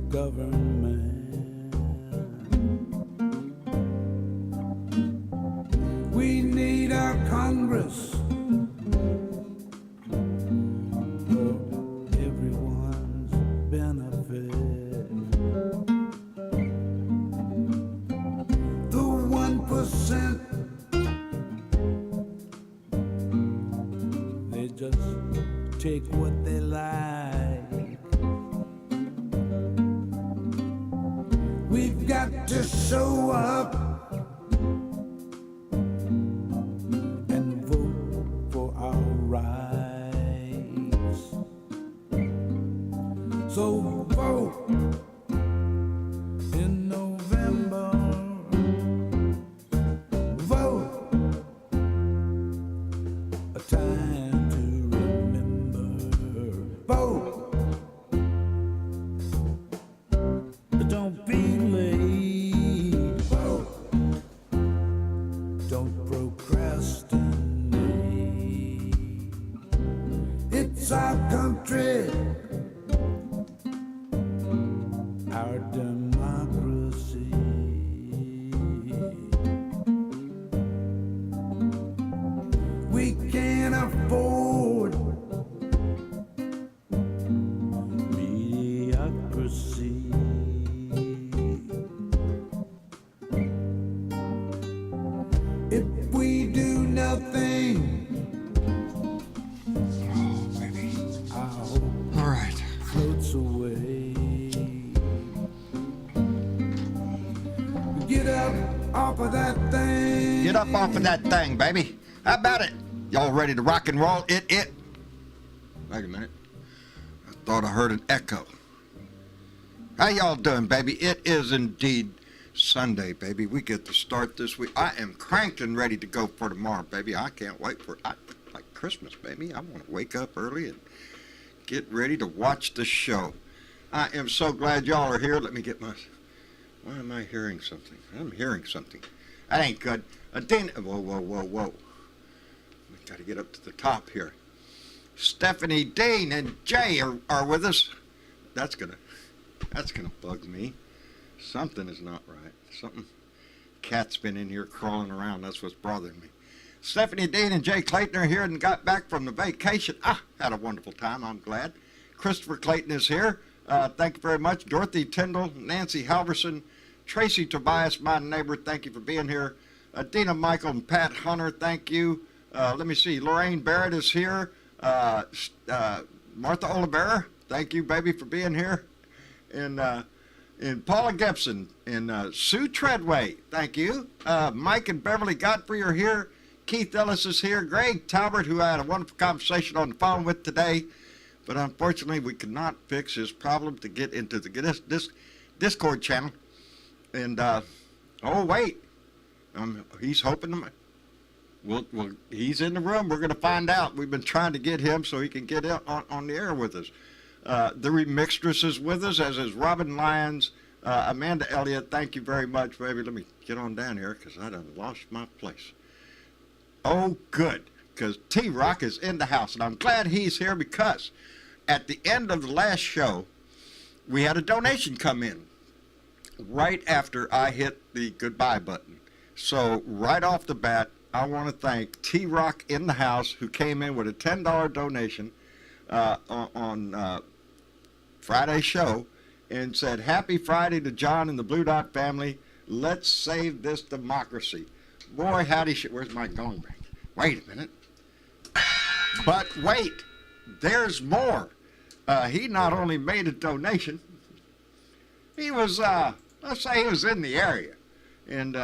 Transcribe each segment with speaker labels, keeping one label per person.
Speaker 1: government. We need our Congress for everyone's benefit. The 1%, they just take what they like. We've got to show up and vote for our rights. So vote in November. Vote, a time to remember. Vote, don't be late. Vote, don't procrastinate. It's our country, our democracy. We can't afford mediocrity. If we do nothing, our hope
Speaker 2: All right.
Speaker 1: floats away. Get up off of that thing.
Speaker 2: Get up off of that thing, baby. How about it? Y'all ready to rock and roll? Wait a minute. I thought I heard an echo. How y'all doing, baby? It is indeed Sunday, baby. We get to start this week. I am cranked and ready to go for tomorrow, baby. I can't wait for like Christmas, baby. I want to wake up early and get ready to watch the show. I am so glad y'all are here. Let me get my... Why am I hearing something? I'm hearing something. That ain't good. Whoa. We got to get up to the top here. Stephanie, Dean, and Jay are with us. That's gonna bug me. Something is not right. Cat's been in here crawling around. That's what's bothering me. Stephanie, Dean, and Jay Clayton are here and got back from the vacation. Had a wonderful time. I'm glad. Christopher Clayton is here. Thank you very much. Dorothy Tyndall, Nancy Halverson, Tracy Tobias, my neighbor. Thank you for being here. Dina Michael and Pat Hunter, thank you. Let me see. Lorraine Barrett is here. Martha Oliveira, thank you, baby, for being here. And Paula Gibson and Sue Treadway, thank you. Mike and Beverly Godfrey are here. Keith Ellis is here. Greg Talbert, who I had a wonderful conversation on the phone with today. But unfortunately, we could not fix his problem to get into the Discord channel. And, oh, wait. He's hoping to... Well, he's in the room. We're going to find out. We've been trying to get him so he can get on the air with us. The Remixtress is with us, as is Robin Lyons, Amanda Elliott. Thank you very much, baby. Let me get on down here because I done lost my place. Oh, good, because T-Rock is in the house, and I'm glad he's here because at the end of the last show, we had a donation come in right after I hit the goodbye button. So right off the bat, I want to thank T-Rock in the house who came in with a $10 donation on Friday's show and said, "Happy Friday to John and the Blue Dot family. Let's save this democracy." Boy, howdy shit. Where's my gong bag? Wait a minute. But wait, there's more. He not only made a donation, he was, let's say he was in the area and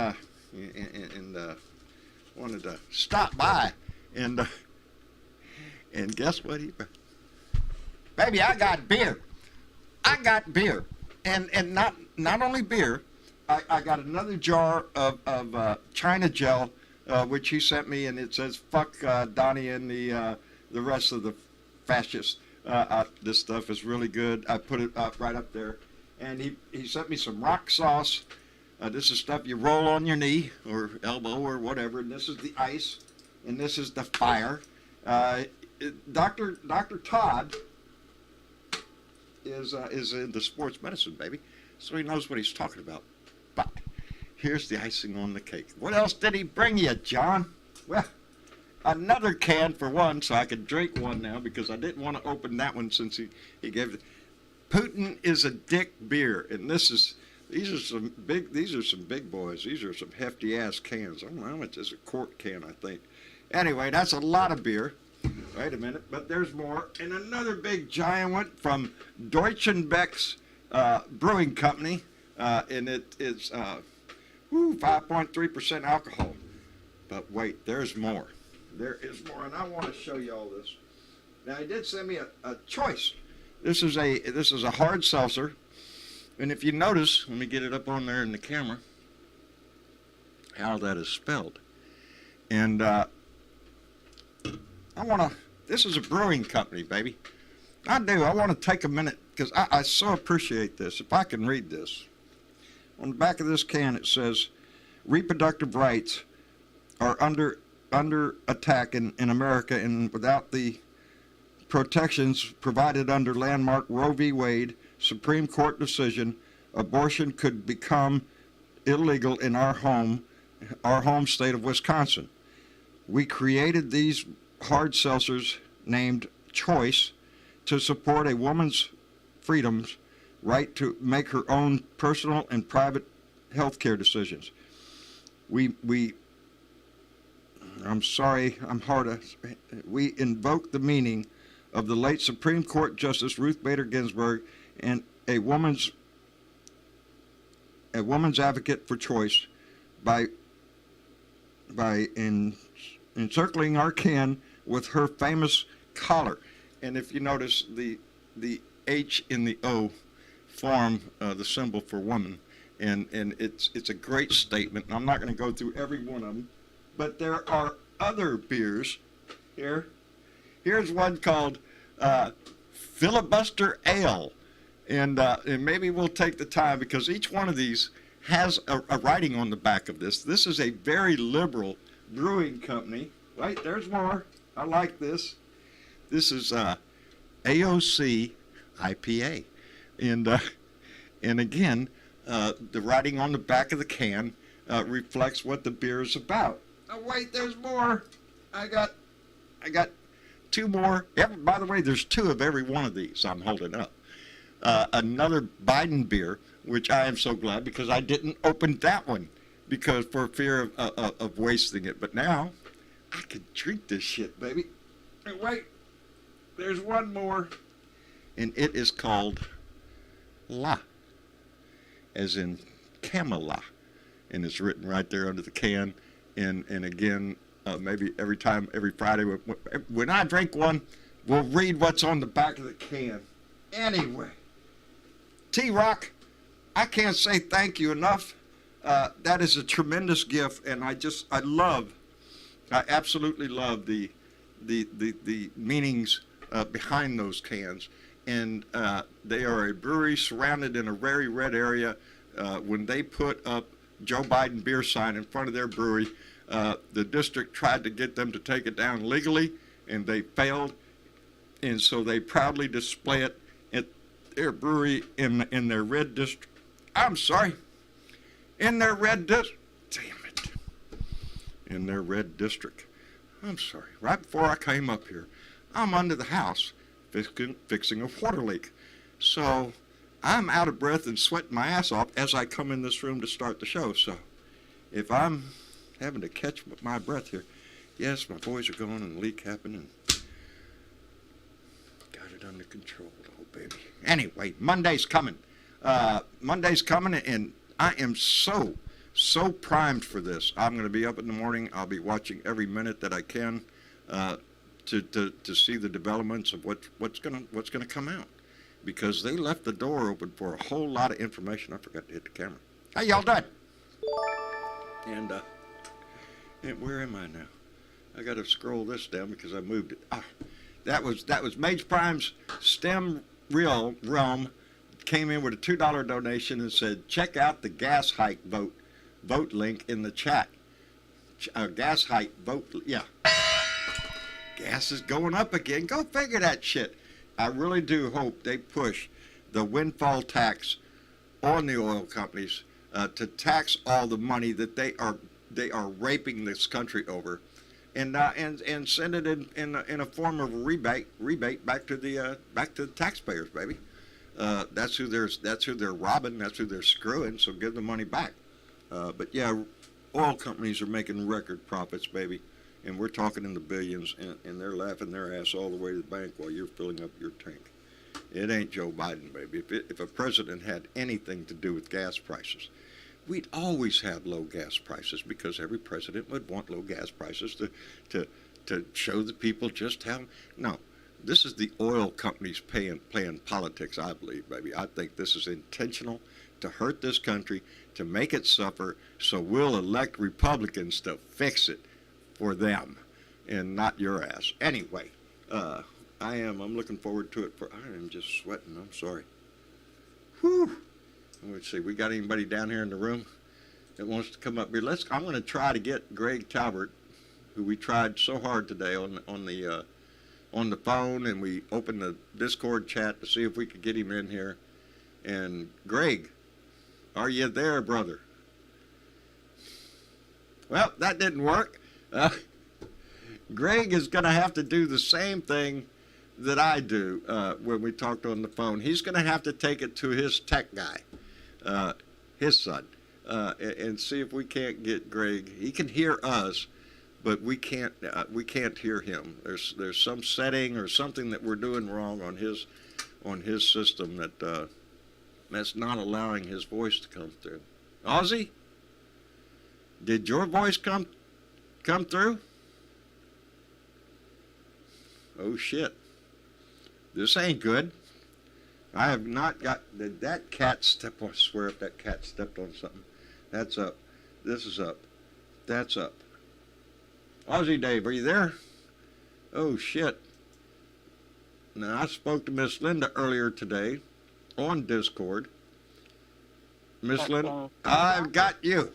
Speaker 2: wanted to stop by and guess what baby, I got beer. And not only beer, I got another jar of China gel, which he sent me, and it says "fuck Donnie and the rest of the fascists." This stuff is really good. I put it right up there, and he sent me some rock sauce. This is stuff you roll on your knee or elbow or whatever. And this is the ice, and this is the fire. Dr. Todd is in the sports medicine, baby, so he knows what he's talking about. But here's the icing on the cake. What else did he bring you, John? Well, another can for one, so I could drink one now because I didn't want to open that one since he gave it. Putin is a dick beer, and these are some big boys. These are some hefty ass cans. I don't know how much is a quart can, I think. Anyway, that's a lot of beer. Wait a minute, but there's more. And another big giant one from Deutschenbeck's Brewing Company, and it is 5.3% alcohol. But wait, there's more. There is more, and I want to show you all this. Now, he did send me a choice. This is a hard seltzer, and if you notice, let me get it up on there in the camera, how that is spelled. And this is a brewing company, baby. I want to take a minute, because I so appreciate this. If I can read this. On the back of this can, it says, reproductive rights are under attack in America, and without the protections provided under landmark Roe v. Wade Supreme Court decision, abortion could become illegal in our home state of Wisconsin. We created these hard seltzers named Choice to support a woman's freedoms, right to make her own personal and private health care decisions. We invoke the meaning of the late Supreme Court Justice Ruth Bader Ginsburg and a woman's advocate for choice by encircling our can with her famous collar. And if you notice, the H in the O form the symbol for woman, and it's a great statement. And I'm not going to go through every one of them, but there are other beers here. Here's one called Filibuster Ale, and maybe we'll take the time, because each one of these has a writing on the back of this. This is a very liberal brewing company. Right, there's more. I like this. This is AOC IPA, and again, the writing on the back of the can reflects what the beer is about. Oh wait, there's more. I got two more. By the way, there's two of every one of these I'm holding up. Another Biden beer, which I am so glad, because I didn't open that one because for fear of wasting it. But now I can drink this shit, baby. And wait, there's one more, and it is called La, as in Camelot, and it's written right there under the can. And again, maybe every Friday when I drink one, we'll read what's on the back of the can. Anyway, T-Rock, I can't say thank you enough. That is a tremendous gift, and I absolutely love the meanings behind those cans. And they are a brewery surrounded in a very red area. When they put up Joe Biden beer sign in front of their brewery, the district tried to get them to take it down legally, and they failed. And so they proudly display it at their brewery in their red district. I'm sorry, in their red district. Damn it. In their red district. I'm sorry. Right before I came up here, I'm under the house fixing a water leak. So I'm out of breath and sweating my ass off as I come in this room to start the show. So if I'm having to catch my breath here, yes, my boys are going and the leak happened and got it under control, oh baby. Anyway, Monday's coming. And I am so primed for this. I'm going to be up in the morning. I'll be watching every minute that I can to see the developments of what's going to come out, because they left the door open for a whole lot of information. I forgot to hit the camera. How y'all doing? And where am I now? I got to scroll this down because I moved it. That was Mage Prime's STEM Realm. Came in with a $2 donation and said, check out the gas hike vote link in the chat. Gas hike vote, yeah. Gas is going up again. Go figure that shit. I really do hope they push the windfall tax on the oil companies, to tax all the money that they are raping this country over, and send it in a form of rebate back to the taxpayers, baby. That's who they're robbing. That's who they're screwing. So give the money back. But yeah, oil companies are making record profits, baby, and we're talking in the billions, and they're laughing their ass all the way to the bank while you're filling up your tank. It ain't Joe Biden, baby. If a president had anything to do with gas prices, we'd always have low gas prices, because every president would want low gas prices to show the people just how. No, this is the oil companies playing politics, I believe, baby. I think this is intentional to hurt this country, to make it suffer, so we'll elect Republicans to fix it for them and not your ass. Anyway, I'm looking forward to it. I am just sweating. I'm sorry. Whew. Let's see. We got anybody down here in the room that wants to come up here? I'm going to try to get Greg Talbert, who we tried so hard today on the phone, and we opened the Discord chat to see if we could get him in here. And Greg, are you there, brother? Well, that didn't work. Greg is going to have to do the same thing that I do when we talked on the phone. He's going to have to take it to his tech guy, his son, and see if we can't get Greg. He can hear us, but we can't hear him. There's some setting or something that we're doing wrong on his system that's not allowing his voice to come through. Ozzy, did your voice come through? Oh shit. This ain't good. I have not got that cat step on. I swear if that cat stepped on something. That's up. This is up. That's up. Aussie Dave, are you there? Oh shit. Now I spoke to Miss Linda earlier today on Discord. Miss Linda, I've got you.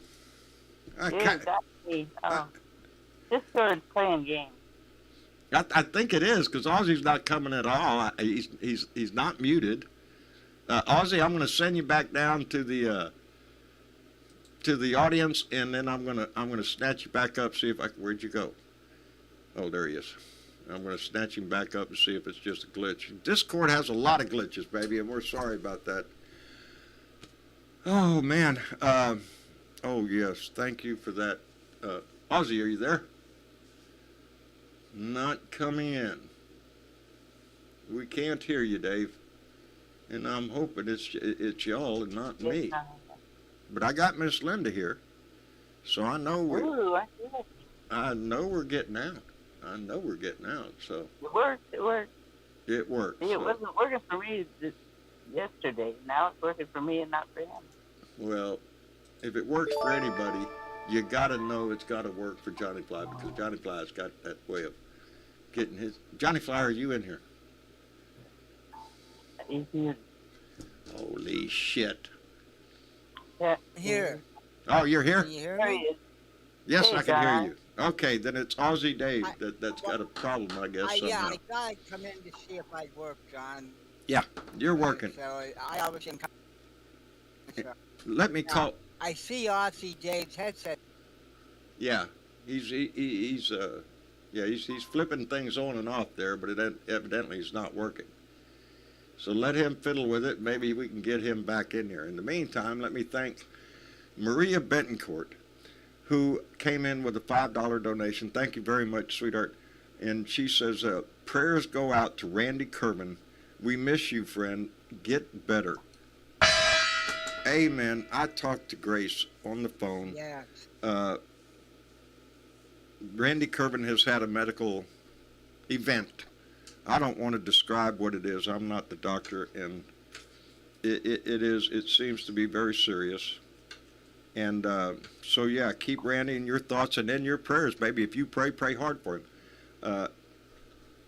Speaker 3: Got me. Discord's playing games.
Speaker 2: I think it is, because Aussie's not coming at all. He's not muted. Aussie, I'm going to send you back down to the audience, and then I'm going to snatch you back up. See if where'd you go? Oh, there he is. I'm going to snatch him back up and see if it's just a glitch. Discord has a lot of glitches, baby, and we're sorry about that. Oh man. Oh yes, thank you for that. Aussie, are you there? Not coming in. We can't hear you, Dave. And I'm hoping it's y'all and not me. But I got Miss Linda here, so I know I know we're getting out. I know we're getting out. So
Speaker 3: it worked.
Speaker 2: It worked.
Speaker 3: It wasn't working for me yesterday. Now it's working for me and not for him.
Speaker 2: Well, if it works for anybody, you got to know it's got to work for Johnny Fly, because Johnny Fly's got that way of getting his. Johnny Fly, are you in here?
Speaker 3: He's here.
Speaker 2: Holy shit.
Speaker 3: Yeah.
Speaker 4: Here.
Speaker 2: Oh, you're here?
Speaker 4: Can you hear
Speaker 3: There he
Speaker 4: me?
Speaker 3: is.
Speaker 2: Yes,
Speaker 3: Hey,
Speaker 2: I can hear
Speaker 3: John.
Speaker 2: you. Okay, then it's Aussie Dave that's got a problem, I guess,
Speaker 4: Yeah,
Speaker 2: somehow.
Speaker 4: I thought I'd come in to see if I'd work, John.
Speaker 2: Yeah, you're working.
Speaker 4: So I obviously am. So,
Speaker 2: Let me call.
Speaker 4: I see Aussie Dave's headset.
Speaker 2: Yeah, he's flipping things on and off there, but it evidently is not working. So let him fiddle with it. Maybe we can get him back in here. In the meantime, let me thank Maria Bettencourt, who came in with a $5 donation. Thank you very much, sweetheart. And she says, prayers go out to Randy Kerman. We miss you, friend. Get better. Amen. I talked to Grace on the phone.
Speaker 4: Yeah.
Speaker 2: Randy Kerman has had a medical event. I don't want to describe what it is. I'm not the doctor, and it seems to be very serious. And so yeah, keep Randy in your thoughts and in your prayers, baby. If you pray hard for him.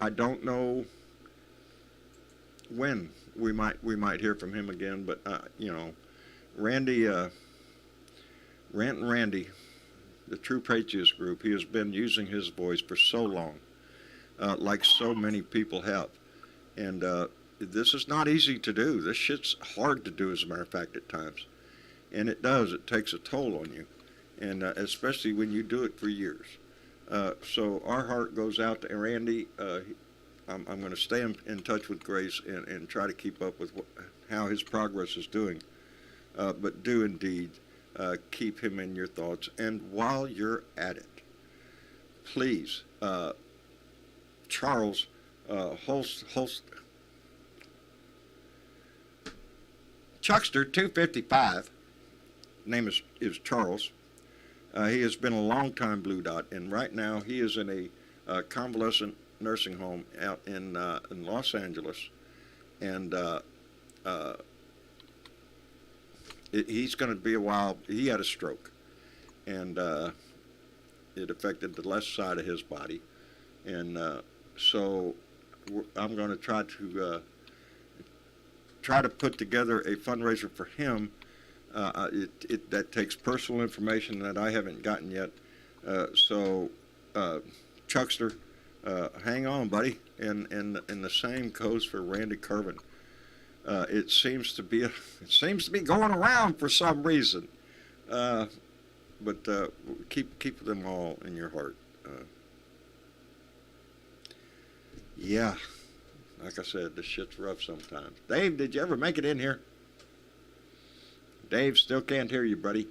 Speaker 2: I don't know when we might hear from him again, but you know, Randy, Rant and Randy, the True Patriots group, he has been using his voice for so long, like so many people have, and this is not easy to do. This shit's hard to do, as a matter of fact, at times. And it does. It takes a toll on you. And especially when you do it for years. So our heart goes out to Randy. I'm going to stay in touch with Grace and try to keep up with how his progress is doing. But do indeed keep him in your thoughts. And while you're at it, please, Charles Chuckster 255, name is Charles. He has been a long-time Blue Dot, and right now he is in a convalescent nursing home out in Los Angeles, and he's going to be a while. He had a stroke, and it affected the left side of his body, and so I'm going to try to put together a fundraiser for him. That takes personal information that I haven't gotten yet. So Chuckster, hang on, buddy. And the same goes for Randy Kervin. It seems to be going around for some reason. But keep them all in your heart. Yeah, like I said, this shit's rough sometimes. Dave, did you ever make it in here? Dave, still can't hear you, buddy.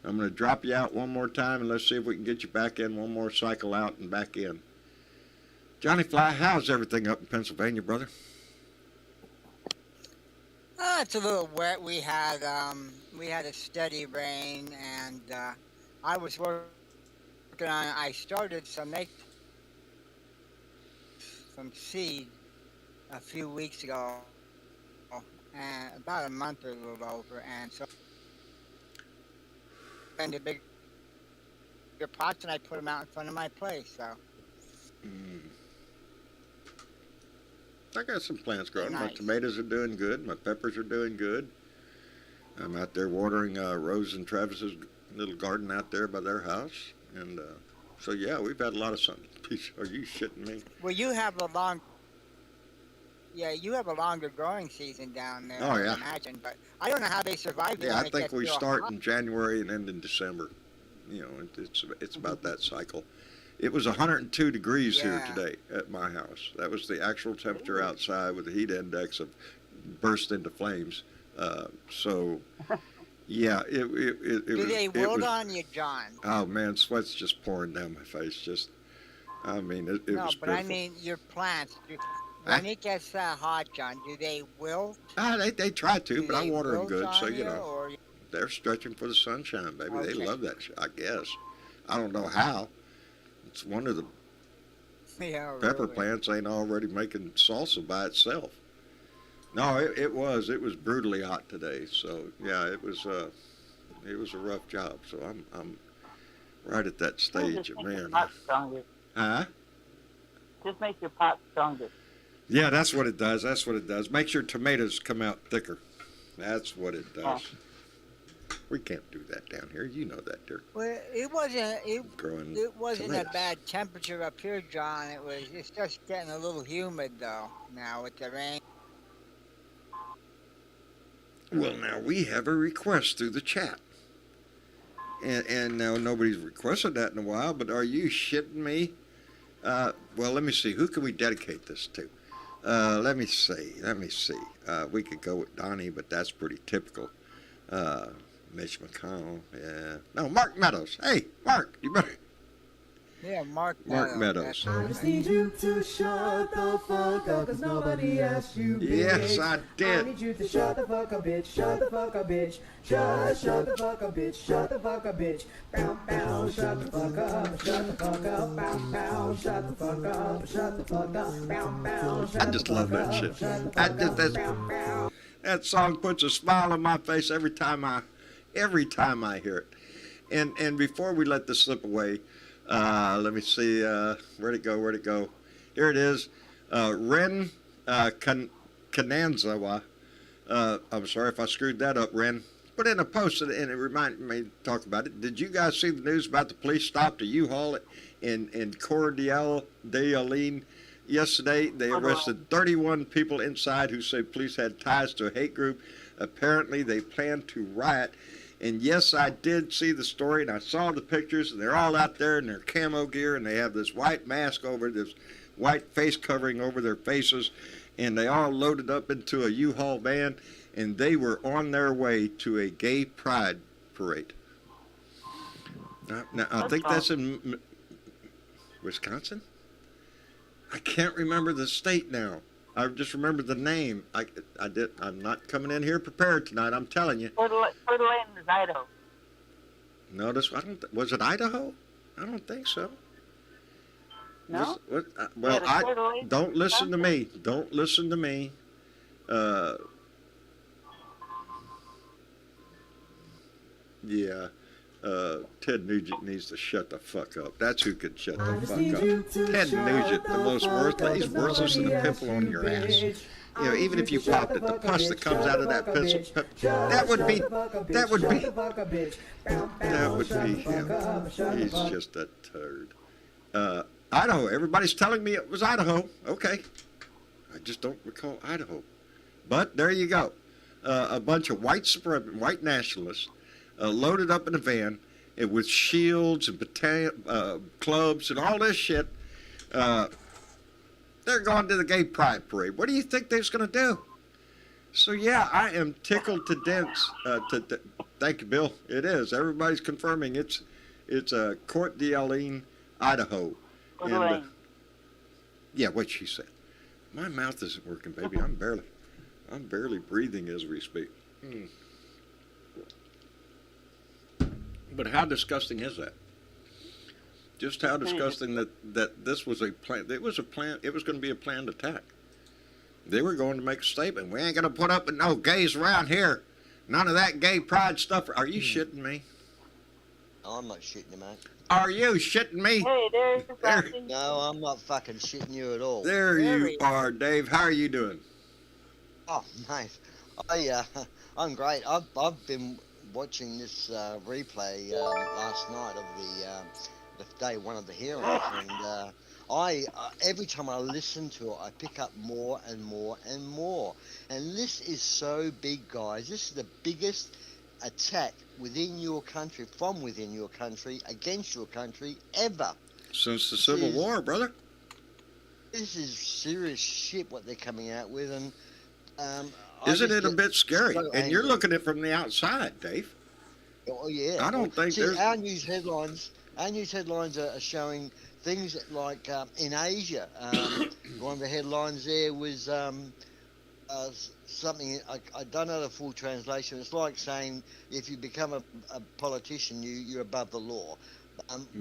Speaker 2: I'm going to drop you out one more time, and let's see if we can get you back in. One more cycle out and back in. Johnny Fly, how's everything up in Pennsylvania, brother?
Speaker 4: It's a little wet. We had a steady rain, and I was working on. I started some seed a few weeks ago, and about a month or a little over, and so and the bigger pots, and I put them out in front of my place. So
Speaker 2: I got some plants growing.
Speaker 4: Nice.
Speaker 2: My tomatoes are doing good. My peppers are doing good. I'm out there watering Rose and Travis's little garden out there by their house, and so yeah, we've had a lot of sun. Are you shitting me?
Speaker 4: Well, you have a longer growing season down there.
Speaker 2: Oh, yeah.
Speaker 4: I imagine, but I don't know how they survive.
Speaker 2: Yeah, I think we start in January and end in December. You know, it's about that cycle. It was 102 degrees here today at my house. That was the actual temperature outside with the heat index of burst into flames. So, yeah,
Speaker 4: Do they wilt on you, John?
Speaker 2: Oh man, sweat's just pouring down my face. Just, I mean, it
Speaker 4: No,
Speaker 2: was
Speaker 4: but
Speaker 2: pitiful.
Speaker 4: I mean your plants. When it gets that hot, John, do they wilt?
Speaker 2: They try to,
Speaker 4: Do
Speaker 2: but I
Speaker 4: they
Speaker 2: water them
Speaker 4: wilt
Speaker 2: good,
Speaker 4: on
Speaker 2: so you know.
Speaker 4: or-
Speaker 2: They're stretching for the sunshine, baby. They
Speaker 4: Okay.
Speaker 2: love that shit, I guess. I don't know how. It's one of the
Speaker 4: Yeah,
Speaker 2: pepper
Speaker 4: really.
Speaker 2: plants ain't already making salsa by itself. No, it was brutally hot today. So yeah, it was a rough job. So I'm right at that stage,
Speaker 3: Just
Speaker 2: of
Speaker 3: make your
Speaker 2: man.
Speaker 3: pot stronger.
Speaker 2: Huh?
Speaker 3: Just make your pot stronger.
Speaker 2: Yeah, that's what it does. That's what it does. Makes your tomatoes come out thicker. That's what it does. We can't do that down here. You know that, dear.
Speaker 4: Well, it wasn't.
Speaker 2: Growing
Speaker 4: It wasn't
Speaker 2: tomatoes.
Speaker 4: a bad temperature up here, John. It's just getting a little humid though now with the rain.
Speaker 2: Well, now we have a request through the chat. And now nobody's requested that in a while, but are you shitting me? Well, let me see. Who can we dedicate this to? Let me see. We could go with Donnie, but that's pretty typical. Mitch McConnell, yeah. No, Mark Meadows. Hey, Mark, you better.
Speaker 4: Yeah, Mark
Speaker 2: Meadows.
Speaker 1: I just need you to shut the fuck up, cause nobody asked you, bitch.
Speaker 2: Yes, I did.
Speaker 1: I need you to shut the fuck up, bitch. Shut the fuck up, bitch. Shut the fuck up, bitch. Shut the fuck up, bitch. Bow, bow, shut the fuck up. Shut the fuck up. Bow, bow, shut the fuck up. Shut the fuck up. Bow, bow, shut
Speaker 2: I just love that shit. That song puts a smile on my face every time I hear it. And before we let this slip away, let me see, where'd it go? Here it is. Ren Kananzawa. I'm sorry if I screwed that up, Ren. Put in a post and it reminded me to talk about it. Did you guys see the news about the police stopped a U-Haul in Coeur d'Alene Yesterday, they arrested 31 people inside who say police had ties to a hate group. Apparently, they planned to riot. And yes, I did see the story, and I saw the pictures, and they're all out there in their camo gear, and they have this white mask over, this white face covering over their faces, and they all loaded up into a U-Haul van, and they were on their way to a gay pride parade. Now I think that's in Wisconsin? I can't remember the state now. I just remember the name. I'm not coming in here prepared tonight. I'm telling you.
Speaker 3: Coeur d'Alene is Idaho.
Speaker 2: No, was it Idaho? I don't think so.
Speaker 3: No.
Speaker 2: Don't listen to me. Don't listen to me. Yeah. Ted Nugent needs to shut the fuck up. That's who could shut the fuck up. Ted Nugent, the most worthless. He's worthless than a pimple on your ass. You know, even if you popped it, the pus that comes out of that pencil, that would be him. He's just a turd. Idaho. Everybody's telling me it was Idaho. Okay. I just don't recall Idaho. But there you go. A bunch of white suburban, white nationalists loaded up in a van with shields and clubs and all this shit. They're going to the gay pride parade. What do you think they're going to do? So, yeah, I am tickled to dents. Thank you, Bill. It is. Everybody's confirming it's Coeur d'Alene, Idaho. And, yeah, what she said. My mouth isn't working, baby. I'm barely breathing as we speak. But how disgusting is that? Just how disgusting that this was a plan. It was a plan. It was going to be a planned attack. They were going to make a statement. We ain't going to put up with no gays around here. None of that gay pride stuff. Are you shitting me?
Speaker 5: Oh, I'm not shitting you, mate.
Speaker 2: Are you shitting me?
Speaker 3: Hey, there's
Speaker 5: No, I'm not fucking shitting you at all.
Speaker 2: There you are, Dave. How are you doing?
Speaker 5: Oh, mate. I'm great. I've been watching this replay last night of the day one of the hearings, and I every time I listen to it, I pick up more and more and more. And this is so big, guys. This is the biggest attack within your country, from within your country, against your country, ever.
Speaker 2: Since the Civil War, brother.
Speaker 5: This is serious shit what they're coming out with, and
Speaker 2: isn't it a bit scary? So and you're looking at it from the outside, Dave.
Speaker 5: Oh yeah.
Speaker 2: I don't think there's
Speaker 5: our news headlines. Our news headlines are showing things like in Asia. One of the headlines there was something, I don't know the full translation. It's like saying if you become a politician, you're above the law.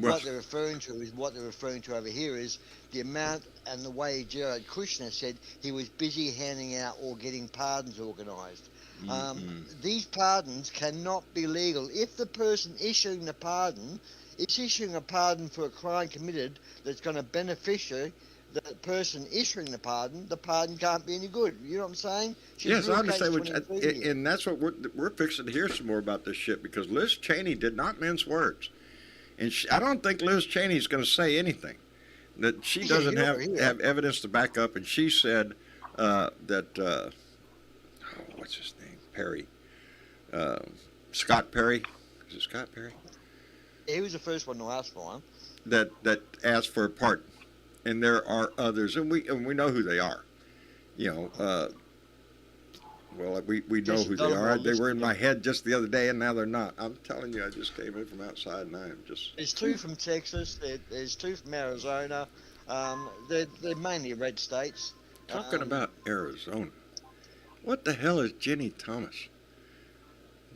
Speaker 5: What they're referring to over here is the amount and the way Jared Kushner said he was busy handing out or getting pardons organised. These pardons cannot be legal. If the person issuing the pardon is issuing a pardon for a crime committed that's going to beneficiary the person issuing the pardon can't be any good. You know what I'm saying?
Speaker 2: Yes, I understand. And that's what we're fixing to hear some more about this shit, because Liz Cheney did not mince words. And I don't think Liz Cheney is going to say anything that she doesn't have evidence to back up. And she said that, what's his name? Perry. Scott Perry. Is it Scott Perry?
Speaker 5: He was the first one to ask for one.
Speaker 2: That asked for a pardon. And there are others, and we know who they are. You know, well, we know who they are. They were in my head just the other day, and now they're not. I'm telling you, I just came in from outside, and I am just...
Speaker 5: There's two from Texas. There's two from Arizona. They're mainly red states.
Speaker 2: Talking about Arizona, what the hell is Jenny Thomas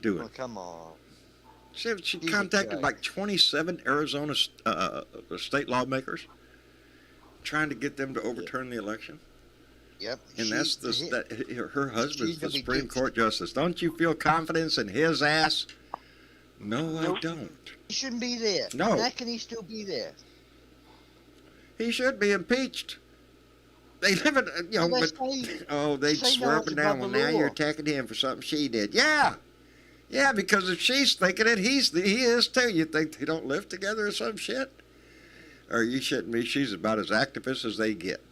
Speaker 2: doing?
Speaker 5: Oh, come on.
Speaker 2: She contacted like 27 Arizona state lawmakers, trying to get them to overturn the election.
Speaker 5: Yep.
Speaker 2: And her husband's the Supreme Court justice. Don't you feel confidence in his ass? No, I don't.
Speaker 5: He shouldn't be there.
Speaker 2: No.
Speaker 5: How can he still be there?
Speaker 2: He should be impeached. They live in, they swear up and down. Well, now you're attacking him for something she did. Yeah. Yeah, because if she's thinking it, he is too. You think they don't live together or some shit? Or are you shitting me? She's about as activist as they get.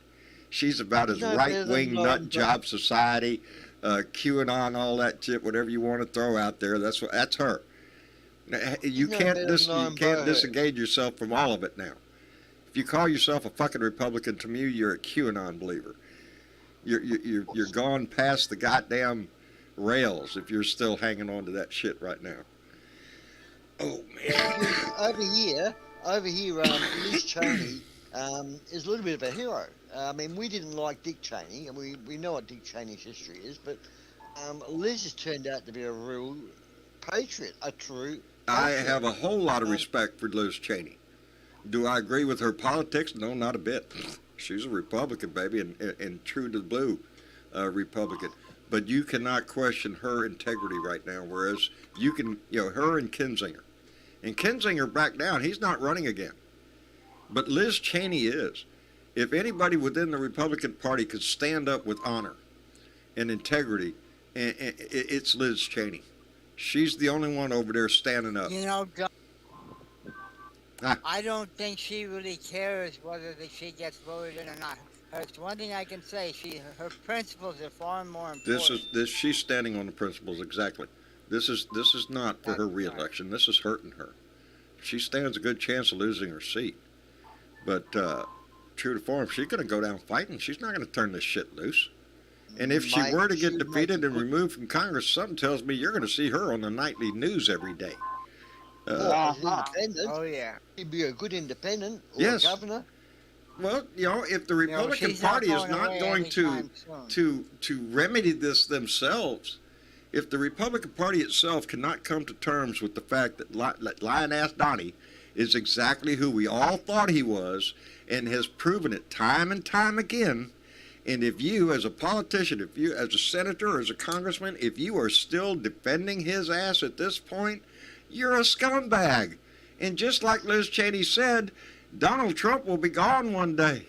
Speaker 2: She's about as
Speaker 5: No better than
Speaker 2: right-wing
Speaker 5: Lauren
Speaker 2: nut job society, QAnon, all that shit, whatever you want to throw out there. That's her. You
Speaker 5: No
Speaker 2: can't
Speaker 5: better than Lauren
Speaker 2: disengage yourself from all of it now. If you call yourself a fucking Republican, to me, you're a QAnon believer. You're gone past the goddamn rails if you're still hanging on to that shit right now. Oh man.
Speaker 5: over here, Liz Cheney is a little bit of a hero. I mean, we didn't like Dick Cheney, and we know what Dick Cheney's history is, but Liz has turned out to be a real patriot, a true
Speaker 2: I
Speaker 5: patriot.
Speaker 2: have a whole lot of respect for Liz Cheney. Do I agree with her politics? No, not a bit. She's a Republican, baby, and true to the blue Republican. But you cannot question her integrity right now, whereas you can, her and Kinzinger. And Kinzinger backed down. He's not running again. But Liz Cheney is. If anybody within the Republican Party could stand up with honor and integrity, it's Liz Cheney. She's the only one over there standing up.
Speaker 4: John, I don't think she really cares whether she gets voted in or not. It's one thing I can say. Her principles are far more important.
Speaker 2: She's standing on the principles, exactly. This is not for her reelection. This is hurting her. She stands a good chance of losing her seat. But true to form, she's going to go down fighting. She's not going to turn this shit loose. And if she were to get defeated and removed from Congress, something tells me you're going to see her on the nightly news every day.
Speaker 5: Independent.
Speaker 4: Oh yeah.
Speaker 5: He'd be a good independent or
Speaker 2: Yes.
Speaker 5: a governor.
Speaker 2: Well, if the Republican
Speaker 4: she's not
Speaker 2: Party is
Speaker 4: going
Speaker 2: not
Speaker 4: away
Speaker 2: going
Speaker 4: anytime soon.
Speaker 2: to remedy this themselves, if the Republican Party itself cannot come to terms with the fact that Lion-ass Donnie is exactly who we all thought he was and has proven it time and time again, and if you as a politician, if you as a senator or as a congressman, if you are still defending his ass at this point, you're a scumbag. And just like Liz Cheney said, Donald Trump will be gone one day.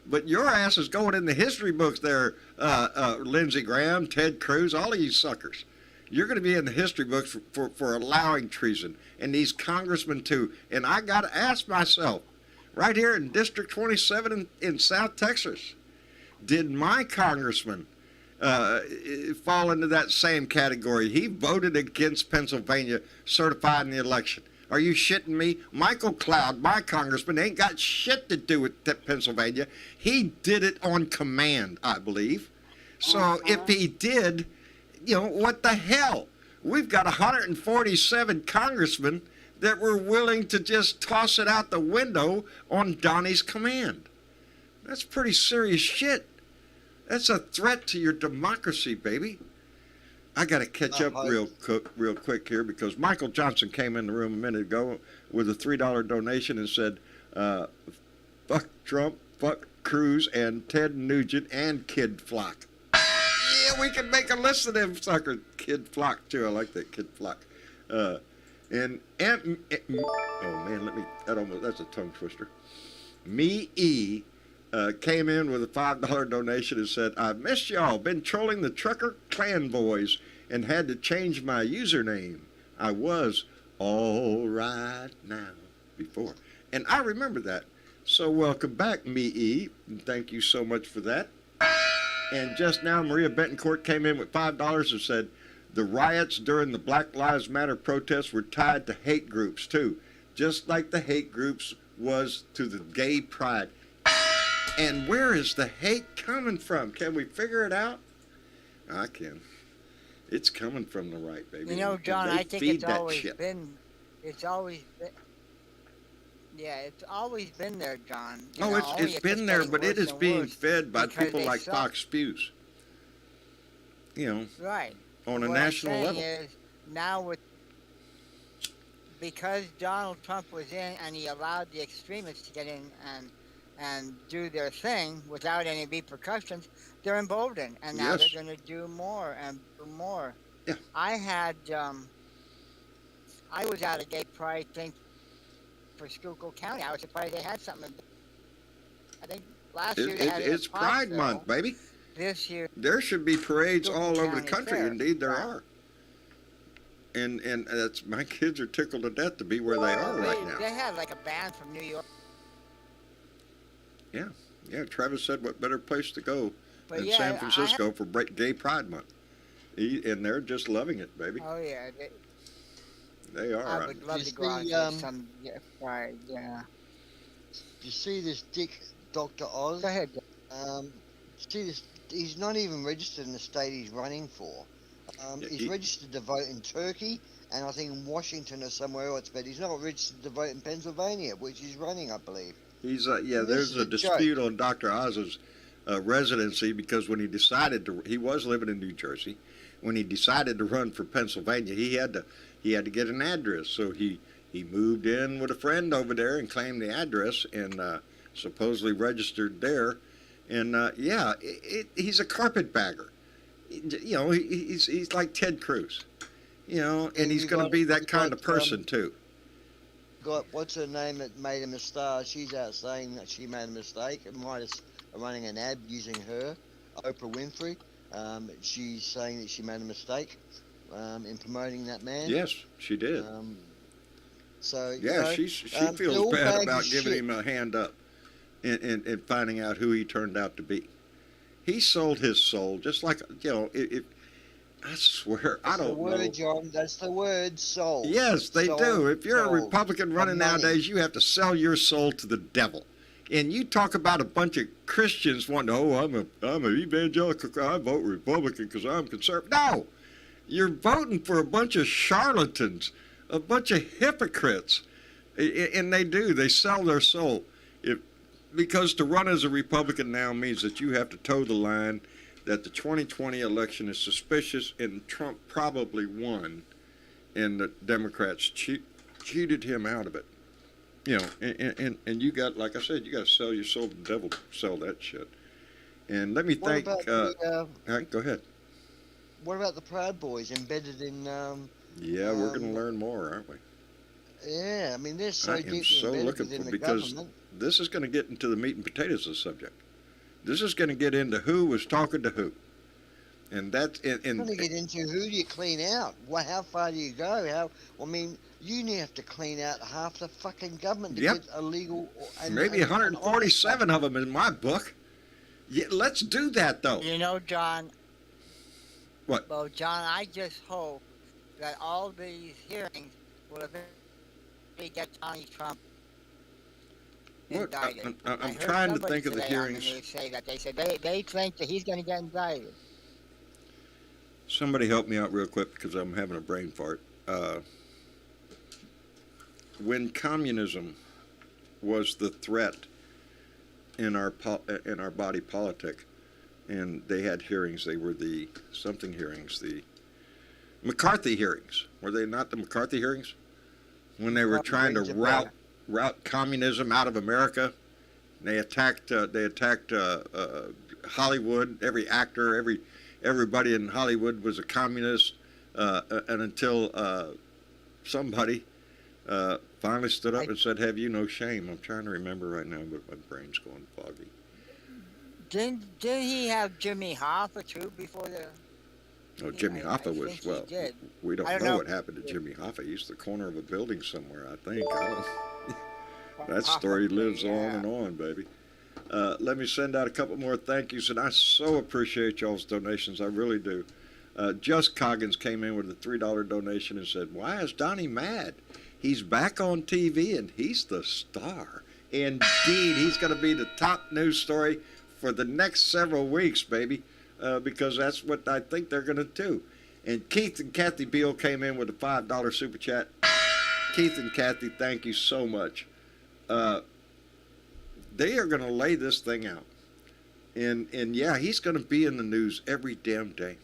Speaker 2: But your ass is going in the history books there, Lindsey Graham, Ted Cruz, all of you suckers. You're going to be in the history books for allowing treason. And these congressmen too. And I got to ask myself, right here in District 27 in South Texas, did my congressman fall into that same category? He voted against Pennsylvania certifying the election. Are you shitting me? Michael Cloud, my congressman, ain't got shit to do with Pennsylvania. He did it on command, I believe. So if he did, what the hell? We've got 147 congressmen that were willing to just toss it out the window on Donnie's command. That's pretty serious shit. That's a threat to your democracy, baby. I got to catch up real quick here because Michael Johnson came in the room a minute ago with a $3 donation and said, fuck Trump, fuck Cruz, and Ted Nugent, and Kid Flock. Yeah, we can make a list of them suckers. Kid Flock, too. I like that, Kid Flock. Oh, man, that's a tongue twister. Came in with a $5 donation and said, I missed y'all. Been trolling the Trucker Clan boys and had to change my username. I was all right now before. And I remember that. So welcome back, and thank you so much for that. And just now, Maria Bettencourt came in with $5 and said, the riots during the Black Lives Matter protests were tied to hate groups, too. Just like the hate groups was to the gay pride. And where is the hate coming from? Can we figure it out? I can. It's coming from the right, baby.
Speaker 4: John, I think it's always been there, John.
Speaker 2: It's been there, but it is being fed by people like Fox News.
Speaker 4: Right.
Speaker 2: On a national level.
Speaker 4: Because Donald Trump was in and he allowed the extremists to get in and do their thing without any repercussions, they're emboldened, and now they're going to do more and do more.
Speaker 2: Yeah.
Speaker 4: I was at a gay pride thing for Schuylkill County. I was surprised they had something. I think last year they had
Speaker 2: it's Pride Month, baby.
Speaker 4: This year
Speaker 2: there should be parades all over the country.
Speaker 4: Fair.
Speaker 2: Indeed, there are. And that's my kids are tickled to death to be where they are right now.
Speaker 4: They had like a band from New York.
Speaker 2: Yeah. Yeah, Travis said, what better place to go
Speaker 4: But
Speaker 2: than
Speaker 4: yeah,
Speaker 2: San Francisco for Gay Pride Month? And they're just loving it, baby.
Speaker 4: Oh yeah,
Speaker 2: They are.
Speaker 4: I would love to go out and see some pride. Yeah.
Speaker 5: You see this Dick Dr. Oz?
Speaker 4: Go ahead.
Speaker 5: See this? He's not even registered in the state he's running for. He's registered to vote in Turkey and I think in Washington or somewhere else, but he's not registered to vote in Pennsylvania, which he's running, I believe.
Speaker 2: He's there's a dispute on Dr. Oz's residency because when he decided to, he was living in New Jersey. When he decided to run for Pennsylvania, he had to get an address. So he moved in with a friend over there and claimed the address and supposedly registered there. And he's a carpetbagger. You know, he's like Ted Cruz. You know, and he's going to be that kind of person too.
Speaker 5: Got what's her name that made him a star? She's out saying that she made a mistake and might have running an ad using her, Oprah Winfrey. She's saying that she made a mistake in promoting that man.
Speaker 2: Yes, she did.
Speaker 5: So
Speaker 2: yeah, she feels bad about giving him a hand up and finding out who he turned out to be. He sold his soul, just like, you know, I swear, I don't know.
Speaker 5: That's the word, John. That's the word, soul.
Speaker 2: Yes, they do. If you're a Republican running nowadays, you have to sell your soul to the devil. And you talk about a bunch of Christians wanting, I'm an evangelical, I vote Republican because I'm conservative. No! You're voting for a bunch of charlatans, a bunch of hypocrites. And they sell their soul. Because to run as a Republican now means that you have to toe the line that the 2020 election is suspicious and Trump probably won and the Democrats cheated him out of it. You know, and you got, like I said, you got to sell your soul to the devil to sell that shit. And let me thank, go ahead.
Speaker 5: What about the Proud Boys embedded in...
Speaker 2: yeah, we're going to learn more, aren't we?
Speaker 5: Yeah, I mean, they're so deeply
Speaker 2: embedded
Speaker 5: within the
Speaker 2: because
Speaker 5: government.
Speaker 2: This is going to get into the meat and potatoes of the subject. This is going to get into who was talking to who. And that's...
Speaker 5: It's going to get into who do you clean out? Well, how far do you go? I mean, you have to clean out half the fucking government to get illegal...
Speaker 2: Maybe 147 of them in my book. Yeah, let's do that, though.
Speaker 4: You know, John...
Speaker 2: What?
Speaker 4: Well, John, I just hope that all these hearings will eventually get Donald Trump indicted.
Speaker 2: I'm trying to think of the hearings.
Speaker 4: They said they think that he's going to get indicted.
Speaker 2: Somebody help me out real quick because I'm having a brain fart. When communism was the threat in our body politic, and they had hearings, they were the something hearings, the McCarthy hearings. Were they not the McCarthy hearings? When they were trying to rout communism out of America, they attacked Hollywood. Every actor, everybody in Hollywood was a communist, and until somebody finally stood up and said, "Have you no shame?" I'm trying to remember right now, but my brain's going foggy.
Speaker 4: Didn't he have Jimmy Hoffa too before the?
Speaker 2: Oh, Jimmy Hoffa was, well, we don't know what happened to Jimmy Hoffa. He's the corner of a building somewhere, I think. That story lives on and on, baby. Let me send out a couple more thank yous, and I so appreciate y'all's donations. I really do. Just Coggins came in with a $3 donation and said, "Why is Donnie mad? He's back on TV, and he's the star." Indeed, he's going to be the top news story for the next several weeks, baby, because that's what I think they're going to do. And Keith and Kathy Beal came in with a $5 super chat. Keith and Kathy, thank you so much. They are going to lay this thing out. And yeah, he's going to be in the news every damn day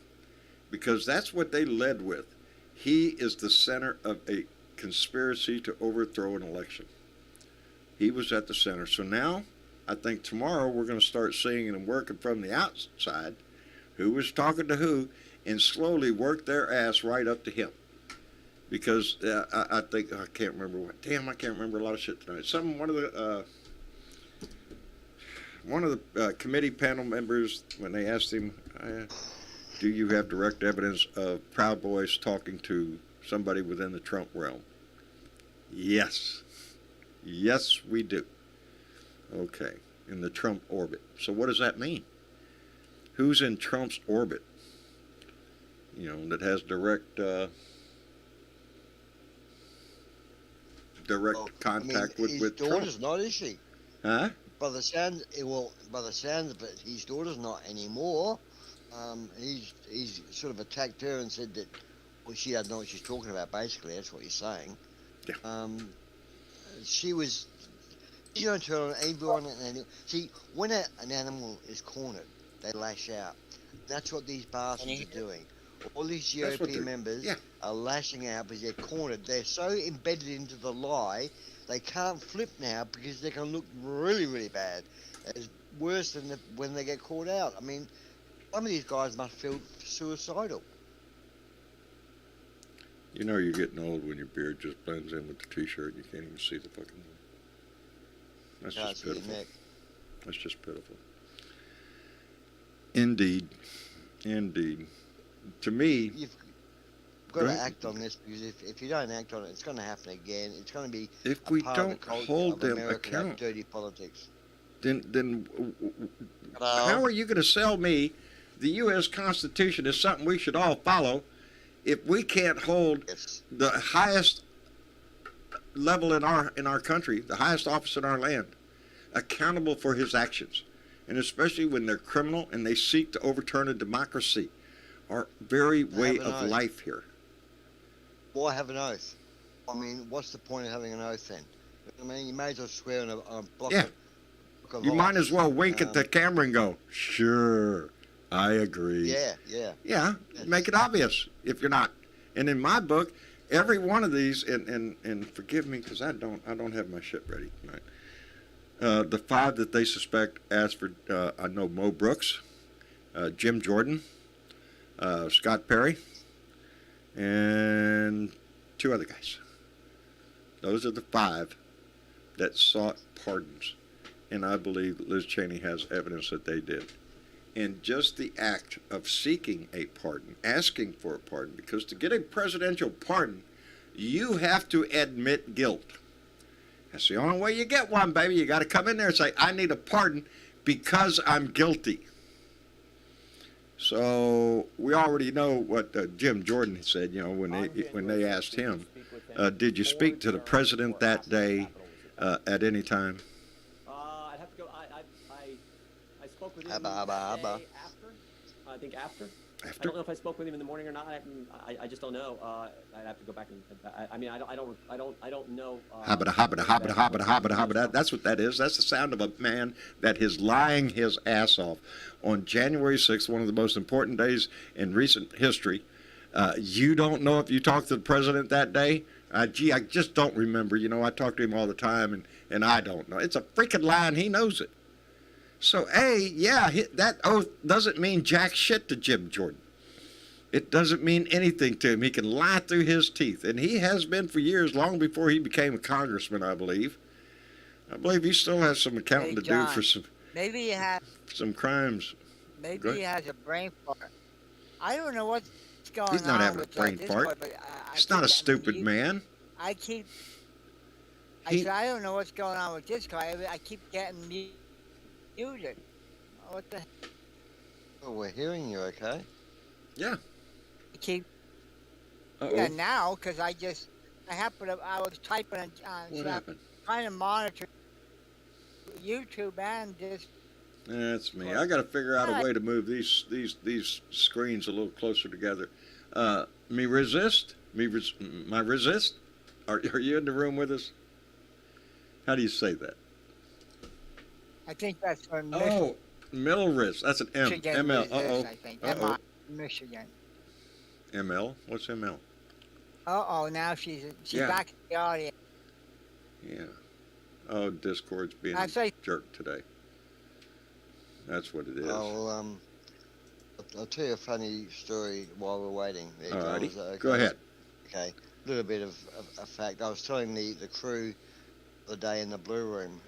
Speaker 2: because that's what they led with. He is the center of a conspiracy to overthrow an election. He was at the center. So now, I think tomorrow we're going to start seeing and working from the outside who was talking to who and slowly work their ass right up to him. Because I think, I can't remember what, damn, I can't remember a lot of shit tonight. One of the committee panel members, when they asked him, do you have direct evidence of Proud Boys talking to somebody within the Trump realm? Yes. Yes, we do. Okay. in the Trump orbit. So what does that mean? Who's in Trump's orbit? You know, that has direct contact with
Speaker 5: his daughter's
Speaker 2: Trump.
Speaker 5: not, is she?
Speaker 2: Huh?
Speaker 5: By the sound of it, his daughter's not anymore. He's sort of attacked her and said that, well, she doesn't know what she's talking about. Basically, that's what he's saying.
Speaker 2: Yeah.
Speaker 5: She's going to turn on everyone. See, when an animal is cornered, they lash out. That's what these bastards are doing. All these GOP members are lashing out because they're cornered. They're so embedded into the lie, they can't flip now because they can look really, really bad. It's worse than when they get caught out. I mean, some of these guys must feel suicidal.
Speaker 2: You know you're getting old when your beard just blends in with the t-shirt and you can't even see the fucking thing. That's just pitiful. That's just pitiful. Indeed. To me...
Speaker 5: You've got to act on this, because if you don't act on it, it's going to happen again. It's going to be
Speaker 2: if we don't hold them accountable,
Speaker 5: dirty politics.
Speaker 2: Then how are you going to sell me the U.S. Constitution is something we should all follow if we can't hold the highest level in our country, the highest office in our land, accountable for his actions? And especially when they're criminal and they seek to overturn a democracy, our very way of life here.
Speaker 5: Why have an oath? I mean, what's the point of having an oath then? I mean, you may as well swear on a block of
Speaker 2: You
Speaker 5: ice.
Speaker 2: might as well wink at the camera and go, sure, I agree. Yeah, make it obvious if you're not. And in my book, every one of these, and forgive me because I don't have my shit ready tonight. The 5 that they suspect asked for, I know Mo Brooks, Jim Jordan, Scott Perry, and 2 other guys. Those are the 5 that sought pardons. And I believe that Liz Cheney has evidence that they did. And just the act of seeking a pardon, asking for a pardon, because to get a presidential pardon, you have to admit guilt. That's the only way you get one, baby. You got to come in there and say, I need a pardon because I'm guilty. So we already know what Jim Jordan said, you know, when they asked him, did you speak to the president that day at any time?
Speaker 1: I'd have to go. I spoke with him that day after. I think after. I don't know if I spoke with him in the morning or not. I just don't know. I'd have to go back and. I mean, I don't know.
Speaker 2: Habada. That's what that is. That's the sound of a man that is lying his ass off on January 6th, one of the most important days in recent history. You don't know if you talked to the president that day. I just don't remember. You know, I talk to him all the time, and I don't know. It's a freaking lie, and he knows it. So, that oath doesn't mean jack shit to Jim Jordan. It doesn't mean anything to him. He can lie through his teeth, and he has been for years, long before he became a congressman, I believe. I believe he still has some accounting to do for some crimes.
Speaker 4: Maybe he has a brain fart. I don't know what's going on.
Speaker 2: He's not having a brain fart. He's not a stupid man.
Speaker 4: I don't know what's going on with this guy. I keep getting muted. What the?
Speaker 5: Oh, we're hearing you, okay?
Speaker 2: Yeah.
Speaker 4: I keep.
Speaker 2: Uh-oh.
Speaker 4: Yeah, now because I was typing on.
Speaker 2: What happened?
Speaker 4: Trying to monitor YouTube and this.
Speaker 2: That's me. I got to figure out a way to move these screens a little closer together. My resist. Are you in the room with us? How do you say that?
Speaker 4: I think that's for
Speaker 2: Milris. That's an M.
Speaker 4: Michigan
Speaker 2: ML.
Speaker 4: resist, I think. Michigan.
Speaker 2: ML. What's ML?
Speaker 4: Now she's back in the audience.
Speaker 2: Yeah. Oh, Discord's being a jerk today. That's what it is.
Speaker 5: I'll tell you a funny story while we're waiting.
Speaker 2: Alrighty. Go ahead.
Speaker 5: Okay. A little bit of a fact. I was telling the crew the day in the Blue Room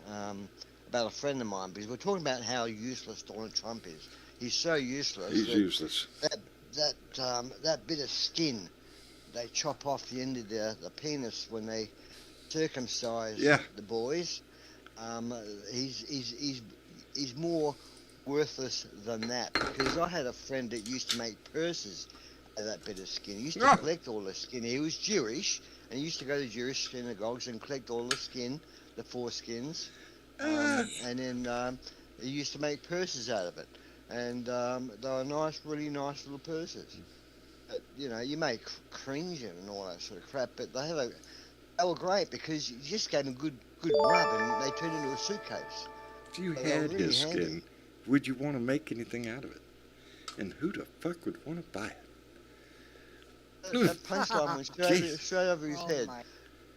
Speaker 5: about a friend of mine, because we're talking about how useless Donald Trump is. He's so useless.
Speaker 2: He's useless.
Speaker 5: That bit of skin they chop off the end of the penis when they circumcise the boys. He's is more worthless than that, because I had a friend that used to make purses out of that bit of skin. He used to collect all the skin. He was Jewish, and he used to go to Jewish synagogues and collect all the skin, the foreskins, and then he used to make purses out of it. And they were nice, really nice little purses. But, you know, you make cringe and all that sort of crap, but they were great because you just gave them a good rub and they turned into a suitcase.
Speaker 2: If you
Speaker 5: So
Speaker 2: had
Speaker 5: really
Speaker 2: his
Speaker 5: handy.
Speaker 2: skin, would you want to make anything out of it? And who the fuck would want to buy it?
Speaker 5: That punchline went straight over his head.
Speaker 4: my-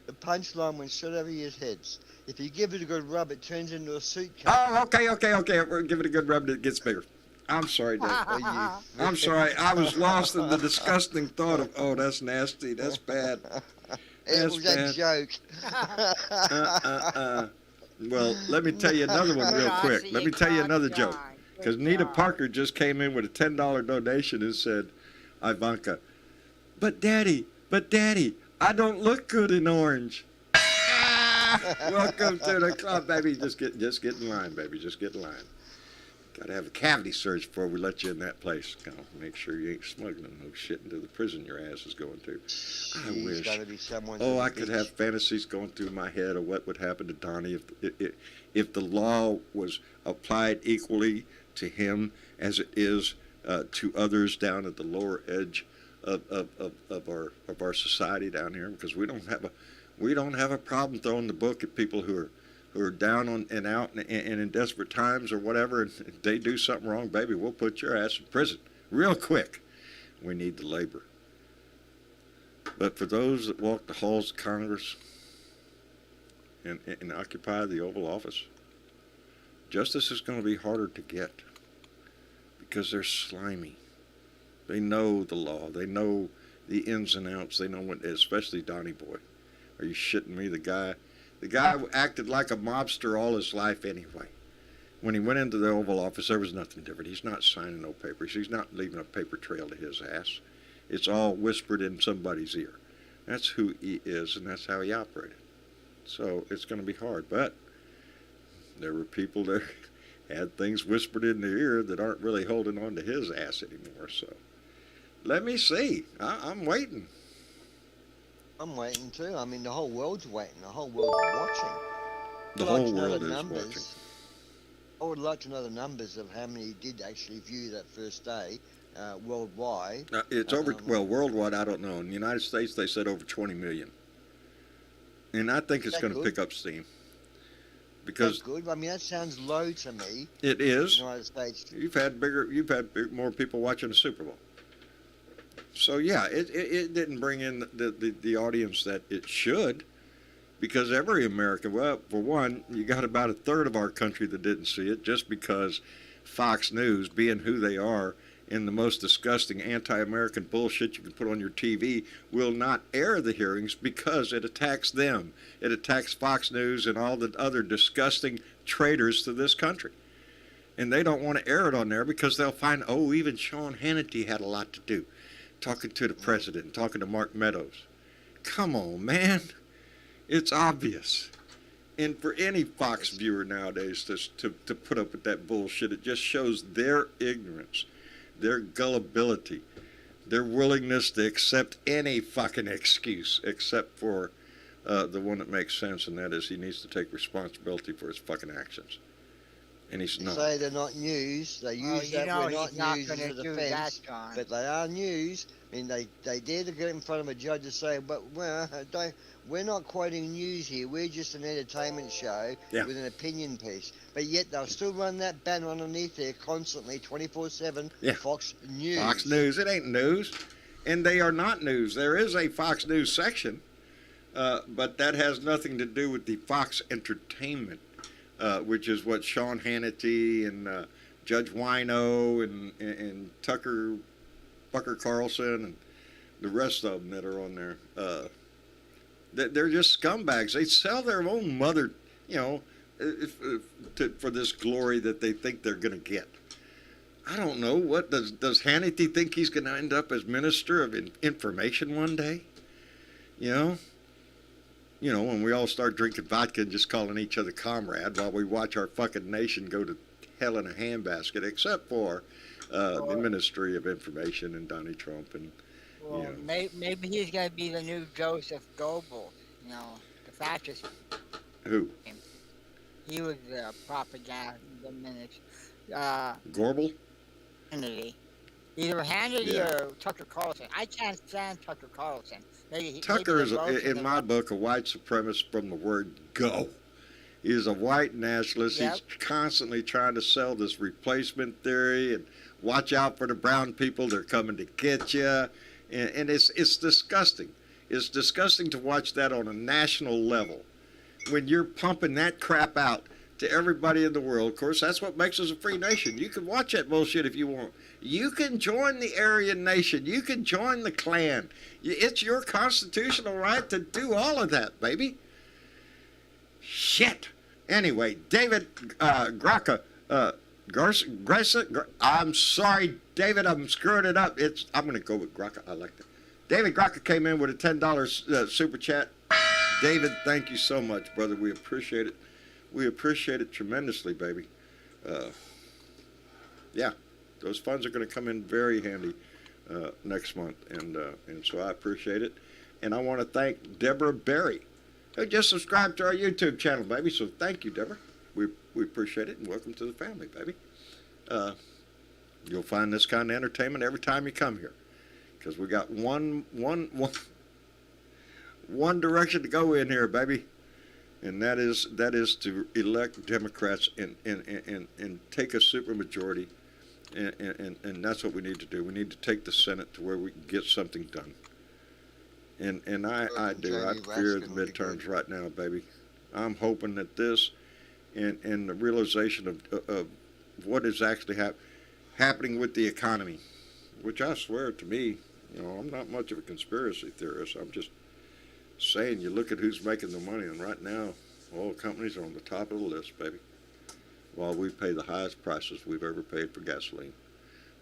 Speaker 5: The punchline went straight over his head. If you give it a good rub, it turns into a suitcase.
Speaker 2: Oh, okay. We'll give it a good rub and it gets bigger. I'm sorry, Dave.
Speaker 5: Or you.
Speaker 2: I'm sorry. I was lost in the disgusting thought of, oh, that's nasty. That's bad.
Speaker 5: It
Speaker 2: That's
Speaker 5: was
Speaker 2: bad.
Speaker 5: a joke.
Speaker 2: Well, let me tell you another one real quick. Let me tell you another joke. Because Nita Parker just came in with a $10 donation and said, Ivanka, but daddy, I don't look good in orange. Welcome to the club, baby. Just get in line, baby. Just get in line. Got to have a cavity search before we let you in that place. Gotta make sure you ain't smuggling no shit into the prison your ass is going to. I wish.
Speaker 5: Gotta be someone
Speaker 2: Oh,
Speaker 5: to
Speaker 2: I
Speaker 5: the
Speaker 2: could
Speaker 5: beach.
Speaker 2: have fantasies going through my head of what would happen to Donnie if the law was applied equally to him as it is to others down at the lower edge of our society down here, because we don't have a problem throwing the book at people who are down on and out and in desperate times or whatever, and if they do something wrong, baby, we'll put your ass in prison real quick. We need the labor. But for those that walk the halls of Congress and occupy the Oval Office, justice is going to be harder to get because they're slimy. They know the law. They know the ins and outs. They know what, especially Donnie Boy. Are you shitting me? The guy acted like a mobster all his life anyway. When he went into the Oval Office, there was nothing different. He's not signing no papers. He's not leaving a paper trail to his ass. It's all whispered in somebody's ear. That's who he is, and that's how he operated. So it's going to be hard. But there were people that had things whispered in their ear that aren't really holding on to his ass anymore. So let me see. I'm waiting.
Speaker 5: I'm waiting too. I mean, the whole world's waiting. The whole world's watching.
Speaker 2: The
Speaker 5: I'd like
Speaker 2: whole
Speaker 5: to know
Speaker 2: world
Speaker 5: the
Speaker 2: is
Speaker 5: numbers.
Speaker 2: watching.
Speaker 5: I would like to know the numbers of how many did actually view that first day worldwide.
Speaker 2: It's over, well, worldwide, I don't know. In the United States, they said over 20 million. And I think it's
Speaker 5: That
Speaker 2: going to
Speaker 5: good?
Speaker 2: pick up steam.
Speaker 5: That's
Speaker 2: Because
Speaker 5: good. I mean, that sounds low to me.
Speaker 2: it
Speaker 5: In
Speaker 2: is.
Speaker 5: the United States.
Speaker 2: You've had more people watching the Super Bowl. So, yeah, it didn't bring in the audience that it should. Because every American, well, for one, you got about a third of our country that didn't see it just because Fox News, being who they are, in the most disgusting anti-American bullshit you can put on your TV, will not air the hearings because it attacks them. It attacks Fox News and all the other disgusting traitors to this country. And they don't want to air it on there because they'll find, oh, even Sean Hannity had a lot to do, talking to the president and talking to Mark Meadows. Come on, man. It's obvious. And for any Fox viewer nowadays to put up with that bullshit, it just shows their ignorance, their gullibility, their willingness to accept any fucking excuse except for the one that makes sense, and that is he needs to take responsibility for his fucking actions. And he's
Speaker 5: They
Speaker 2: not.
Speaker 5: say they're not news. They use
Speaker 4: you
Speaker 5: that
Speaker 4: know
Speaker 5: we're
Speaker 4: he's
Speaker 5: not
Speaker 4: not
Speaker 5: news
Speaker 4: going
Speaker 5: as
Speaker 4: to
Speaker 5: a
Speaker 4: do that,
Speaker 5: defense,
Speaker 4: John.
Speaker 5: but they are news. I mean, they dare to get in front of a judge and say, but we're not quoting news here. We're just an entertainment show
Speaker 2: Yeah.
Speaker 5: with an opinion piece. But yet they'll still run that banner underneath there constantly, 24/7.
Speaker 2: Yeah.
Speaker 5: Fox News.
Speaker 2: Fox News. It ain't news. And they are not news. There is a Fox News section, but that has nothing to do with the Fox Entertainment, which is what Sean Hannity and Judge Wino and Tucker Carlson and the rest of them that are on there. They're just scumbags. They sell their own mother, for this glory that they think they're going to get. I don't know. What does Hannity think he's going to end up as Minister of Information one day? When we all start drinking vodka and just calling each other comrade while we watch our fucking nation go to hell in a handbasket, except for the Ministry of Information and Donald Trump and.
Speaker 4: Well, maybe he's going to be the new Joseph Goebbels, the fascist.
Speaker 2: Who?
Speaker 4: He was the propaganda minister.
Speaker 2: Gorbel?
Speaker 4: Hannity. Either Hannity or Tucker Carlson. I can't stand Tucker Carlson.
Speaker 2: Tucker is, in my book, a white supremacist from the word go. He's a white nationalist.
Speaker 4: Yep.
Speaker 2: He's constantly trying to sell this replacement theory and watch out for the brown people. They're coming to get you. And it's disgusting. It's disgusting to watch that on a national level. When you're pumping that crap out to everybody in the world, of course, that's what makes us a free nation. You can watch that bullshit if you want. You can join the Aryan Nation. You can join the Klan. It's your constitutional right to do all of that, baby. Shit. Anyway, David Graka, I'm sorry, David, I'm screwing it up. I'm going to go with Graka. I like that. David Graka came in with a $10 super chat. David, thank you so much, brother. We appreciate it. We appreciate it tremendously, baby. Yeah, those funds are going to come in very handy next month, and so I appreciate it. And I want to thank Deborah Berry, who just subscribed to our YouTube channel, baby. So thank you, Deborah. We appreciate it, and welcome to the family, baby. You'll find this kind of entertainment every time you come here, because we got one direction to go in here, baby, and that is to elect Democrats and take a supermajority, and that's what we need to do. We need to take the Senate to where we can get something done. And I fear the midterms right now, baby. I'm hoping that this and the realization of what is actually happening with the economy, which I swear to me, I'm not much of a conspiracy theorist. I'm just saying, you look at who's making the money, and right now, oil companies are on the top of the list, baby. While we pay the highest prices we've ever paid for gasoline,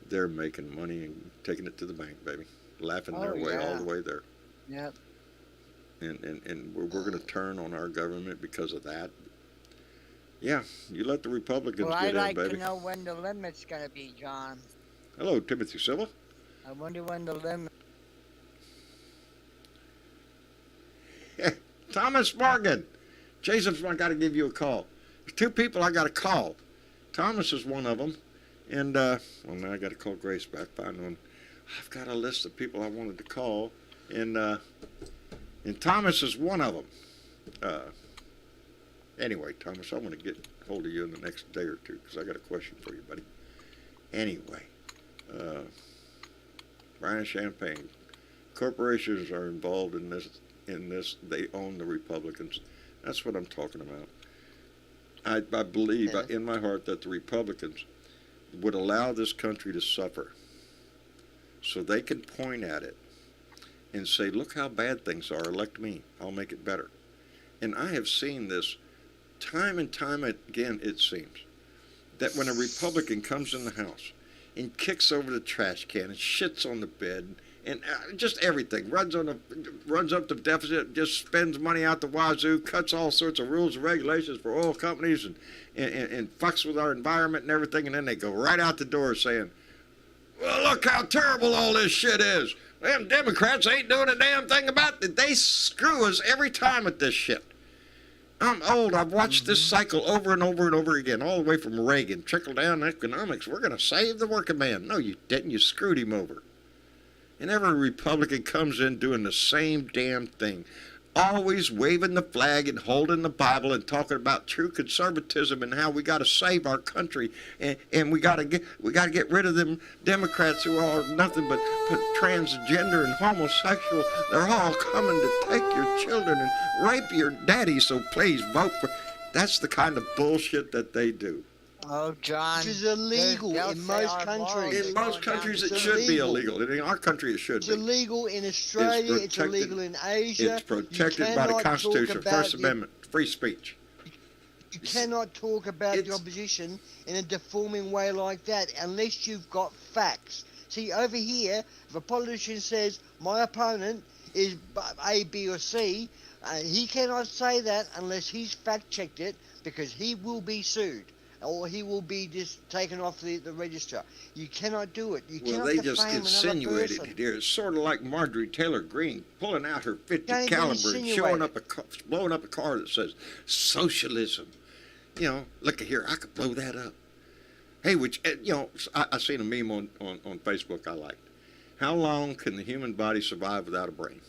Speaker 2: they're making money and taking it to the bank, baby, laughing their way all the way there.
Speaker 4: Yep.
Speaker 2: And we're going to turn on our government because of that. Yeah, you let the Republicans get in, baby.
Speaker 4: I'd like to know when the limit's going to be, John.
Speaker 2: Hello, Timothy Silva.
Speaker 4: I wonder when the limit...
Speaker 2: Thomas Morgan. Jason's got to give you a call. There's two people I got to call. Thomas is one of them. And, well, now I got to call Grace back. I've got a list of people I wanted to call. And Thomas is one of them. Anyway, Thomas, I want to get hold of you in the next day or two because I got a question for you, buddy. Anyway, Brian Champagne. Corporations are involved in this. They own the Republicans. That's what I'm talking about. I believe in my heart that the Republicans would allow this country to suffer so they can point at it and say, look how bad things are, elect me, I'll make it better. And I have seen this time and time again, it seems, that when a Republican comes in the House and kicks over the trash can and shits on the bed and just everything, runs up the deficit, just spends money out the wazoo, cuts all sorts of rules and regulations for oil companies and fucks with our environment and everything, and then they go right out the door saying, well, look how terrible all this shit is. Them Democrats ain't doing a damn thing about it. They screw us every time at this shit. I'm old. I've watched this cycle over and over and over again, all the way from Reagan, trickle-down economics. We're going to save the working man. No, you didn't. You screwed him over. And every Republican comes in doing the same damn thing, always waving the flag and holding the Bible and talking about true conservatism and how we got to save our country and we got to get rid of them Democrats who are nothing but transgender and homosexual. They're all coming to take your children and rape your daddy. So please vote for. That's the kind of bullshit that they do.
Speaker 4: Oh, John.
Speaker 5: Which is illegal in most countries.
Speaker 2: In most countries, it should be illegal. In our country, it should be.
Speaker 5: It's illegal in Australia. It's illegal in Asia.
Speaker 2: It's protected by the Constitution, First Amendment, free speech.
Speaker 5: You cannot talk about the opposition in a deforming way like that unless you've got facts. See, over here, if a politician says, my opponent is A, B, or C, he cannot say that unless he's fact-checked it because he will be sued. or he will be just taken off the register. You cannot do it. You
Speaker 2: Well,
Speaker 5: cannot
Speaker 2: they
Speaker 5: defame
Speaker 2: just
Speaker 5: another
Speaker 2: insinuated
Speaker 5: person.
Speaker 2: it here. It's sort of like Marjorie Taylor Greene pulling out her 50
Speaker 5: Can't even
Speaker 2: caliber and showing
Speaker 5: insinuate
Speaker 2: up blowing up a car that says socialism. You know, look at here, I could blow that up. Hey, which, you know, I seen a meme on Facebook I liked. How long can the human body survive without a brain?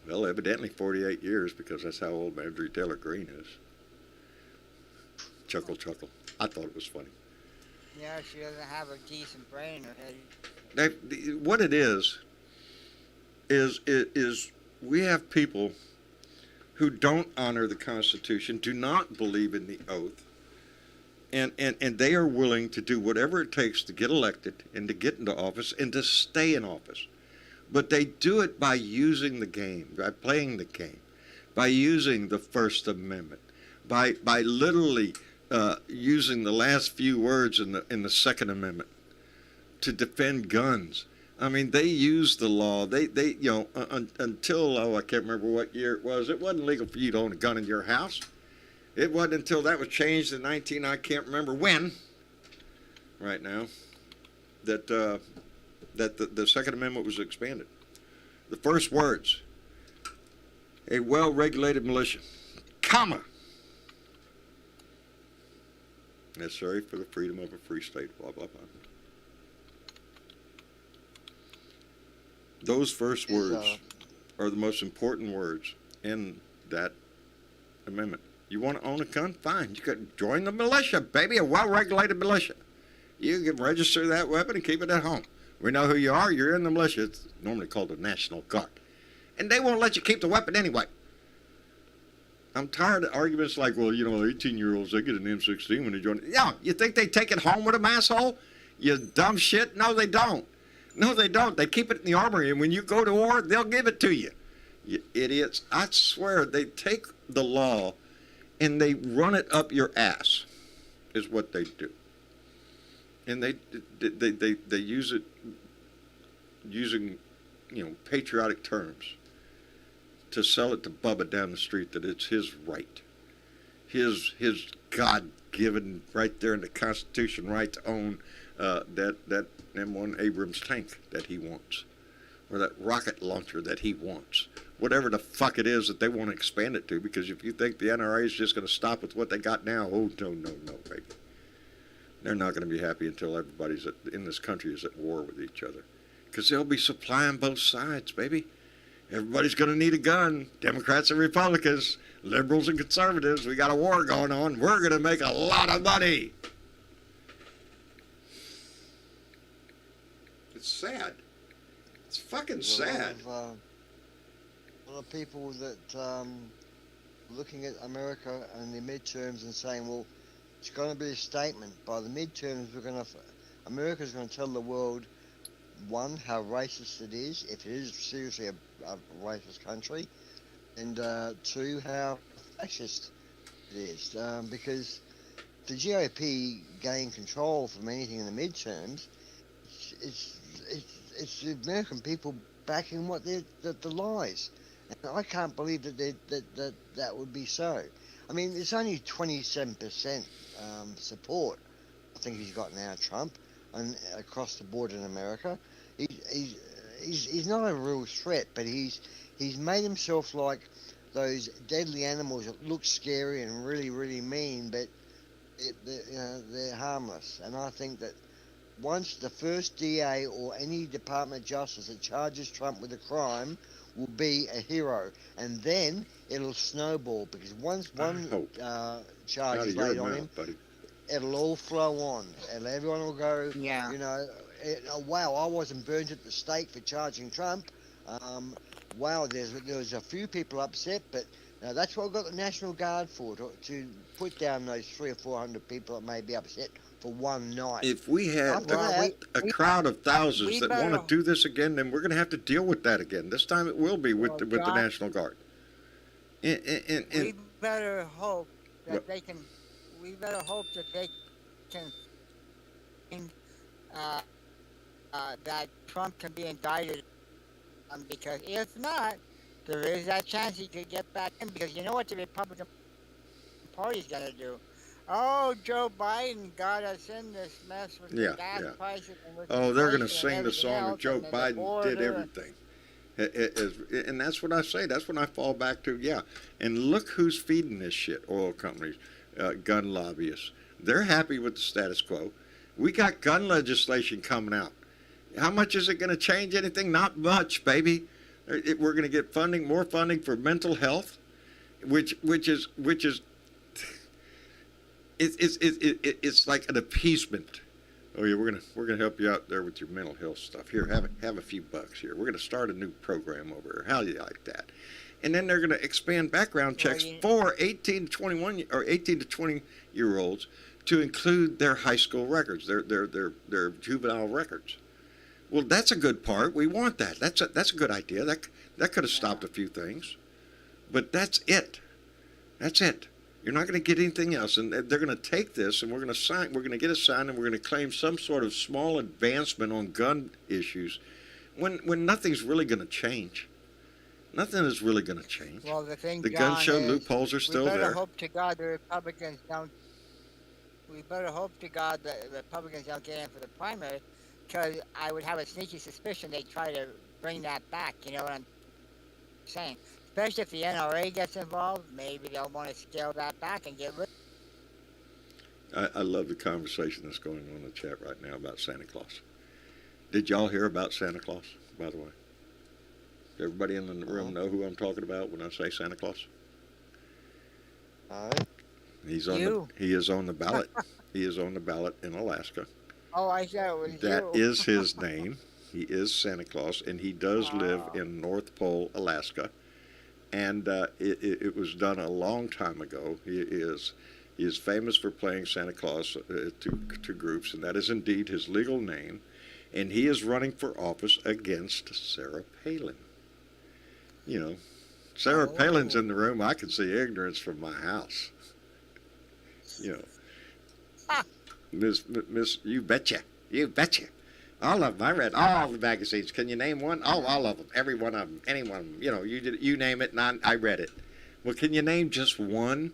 Speaker 2: Well, evidently 48 years, because that's how old Marjorie Taylor Greene is. Chuckle, chuckle. I thought it was funny.
Speaker 4: Yeah, she doesn't have a decent brain in her head.
Speaker 2: What it is we have people who don't honor the Constitution, do not believe in the oath, and they are willing to do whatever it takes to get elected and to get into office and to stay in office. But they do it by using the game, by playing the game, by using the First Amendment, by literally using the last few words in the Second Amendment to defend guns. I mean, they use the law. They you know, until, I can't remember what year it was. It wasn't legal for you to own a gun in your house. It wasn't until that was changed in I can't remember when, right now, that the Second Amendment was expanded. The first words, a well-regulated militia, comma, necessary for the freedom of a free state, blah, blah, blah. Those first words are the most important words in that amendment. You want to own a gun? Fine. You can join the militia, baby, a well-regulated militia. You can register that weapon and keep it at home. We know who you are. You're in the militia. It's normally called the National Guard. And they won't let you keep the weapon anyway. I'm tired of arguments like, well, you know, 18-year-olds, they get an M16 when they join. Yeah, you think they take it home with them, asshole? You dumb shit? No, they don't. No, they don't. They keep it in the armory, and when you go to war, they'll give it to you. You idiots. I swear, they take the law and they run it up your ass, is what they do. And they use it using, you know, patriotic terms to sell it to Bubba down the street that it's his right, his God-given right there in the Constitution right to own that M1 Abrams tank that he wants, or that rocket launcher that he wants, whatever the fuck it is that they want to expand it to. Because if you think the NRA is just going to stop with what they got now, oh no, baby. They're not going to be happy until everybody's in this country is at war with each other. Because they'll be supplying both sides, baby. Everybody's going to need a gun. Democrats and Republicans, liberals and conservatives. We got a war going on. We're going to make a lot of money. It's sad. It's fucking sad.
Speaker 5: A lot of people that looking at America and the midterms and saying, well, it's going to be a statement. By the midterms, America's going to tell the world, one, how racist it is, if it is seriously a racist country, and two, how fascist it is. Because the GOP gain control from anything in the midterms, it's the American people backing what the lies. And I can't believe that would be so. I mean, it's only 27% support, I think he's got now, Trump, and across the board in America. He's not a real threat, but he's made himself like those deadly animals that look scary and really, really mean, but they're harmless. And I think that once the first DA or any Department of Justice that charges Trump with a crime will be a hero, and then it'll snowball, because once one charge is laid on him,
Speaker 2: buddy,
Speaker 5: it'll all flow on, and everyone will go,
Speaker 4: Yeah.
Speaker 5: you know, wow, I wasn't burned at the stake for charging Trump. Wow, there was a few people upset, but that's what we've got the National Guard for, to put down those 300 or 400 people that may be upset for one night.
Speaker 2: if we had a crowd of thousands that want to do this again, then we're going to have to deal with that again. This time it will be with the National Guard.
Speaker 4: We better hope that they can. We better hope that they can. That Trump can be indicted, because if not, there is that chance he could get back in. Because you know what the Republican Party's going to do? Oh, Joe Biden got us in this mess with
Speaker 2: Yeah,
Speaker 4: the gas
Speaker 2: yeah.
Speaker 4: prices and with
Speaker 2: Oh, they're going to
Speaker 4: inflation and
Speaker 2: sing the
Speaker 4: everything
Speaker 2: song of
Speaker 4: else,
Speaker 2: Joe
Speaker 4: and then the
Speaker 2: Biden did
Speaker 4: border.
Speaker 2: everything. And that's what I say. That's when I fall back to, yeah. And look who's feeding this shit. Oil companies, gun lobbyists. They're happy with the status quo. We got gun legislation coming out. How much is it going to change anything? Not much, baby. We're going to get funding, more funding for mental health, which is it's like an appeasement. Oh yeah, we're gonna help you out there with your mental health stuff. Here, have a few bucks here. We're gonna start a new program over here. How do you like that? And then they're gonna expand background checks for 18 to 21 or 18 to 20-year-olds to include their high school records, their juvenile records. Well, that's a good part. We want that. That's a good idea. That could have stopped a few things, but that's it. That's it. You're not going to get anything else, and they're going to take this, and we're going to sign. We're going to get a sign, and we're going to claim some sort of small advancement on gun issues, when nothing's really going to change. Nothing is really going to change.
Speaker 4: Well, the thing,
Speaker 2: The
Speaker 4: John,
Speaker 2: gun show
Speaker 4: is
Speaker 2: loopholes are still
Speaker 4: we better
Speaker 2: there.
Speaker 4: hope to God the Republicans don't. We better hope to God the Republicans don't get in for the primary, because I would have a sneaky suspicion they try to bring that back. You know what I'm saying? Especially if the NRA gets involved, maybe they'll want to scale that back and get rid.
Speaker 2: I love the conversation that's going on in the chat right now about Santa Claus. Did y'all hear about Santa Claus, by the way? Does everybody in the room know who I'm talking about when I say Santa Claus? He is on the ballot. He is on the ballot in Alaska.
Speaker 4: Oh, I thought it was
Speaker 2: That
Speaker 4: you.
Speaker 2: is his name. He is Santa Claus, and he does live in North Pole, Alaska. And it was done a long time ago. He is famous for playing Santa Claus to groups, and that is indeed his legal name. And he is running for office against Sarah Palin. You know, Sarah Palin's in the room. I can see ignorance from my house. You know, Miss, you betcha. All of them. I read all the magazines. Can you name one? Oh, all of them. Every one of them. Any one of them. You know, you name it, and I read it. Well, can you name just one?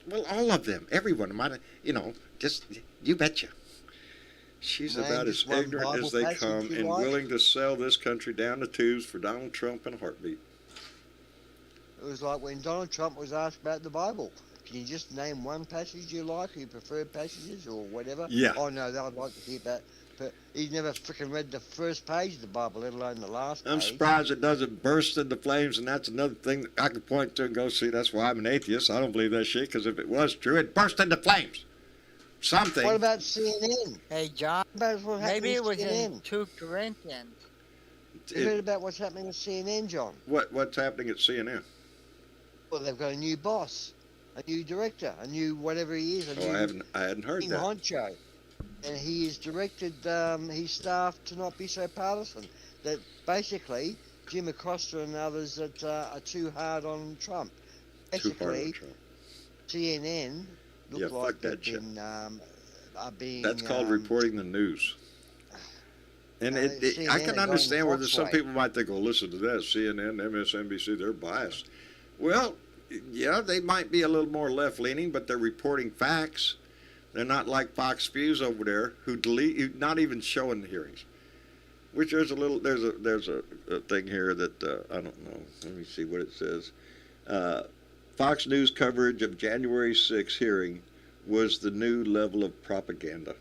Speaker 2: Well, all of them. Every one of them. You know, just, you betcha. She's about as ignorant as they come and willing to sell this country down the tubes for Donald Trump in a heartbeat.
Speaker 5: It was like when Donald Trump was asked about the Bible. Can you just name one passage you like, your preferred passages or whatever?
Speaker 2: Yeah.
Speaker 5: Oh, no, I'd like to hear that. But he's never freaking read the first page of the Bible, let alone the last page.
Speaker 2: I'm surprised it doesn't burst into flames, and that's another thing that I can point to and go, see, that's why I'm an atheist. I don't believe that shit, because if it was true, it'd burst into flames. Something.
Speaker 5: What about CNN?
Speaker 4: Hey, John, maybe it was in 2 Corinthians.
Speaker 5: You heard about what's happening with CNN, John?
Speaker 2: What's happening at CNN?
Speaker 5: Well, they've got a new boss, a new director, a new whatever he is.
Speaker 2: I hadn't heard that.
Speaker 5: Honcho. And he has directed his staff to not be so partisan. That basically Jim Acosta and others that are too hard on Trump. Basically, CNN look like they've been are being.
Speaker 2: That's called reporting the news. And I can understand where some people might think, well, listen to that, CNN, MSNBC, they're biased. Well, yeah, they might be a little more left-leaning, but they're reporting facts. They're not like Fox News over there, who not even showing the hearings. Which there's a thing here that I don't know. Let me see what it says. Fox News coverage of January 6th hearing was the new level of propaganda.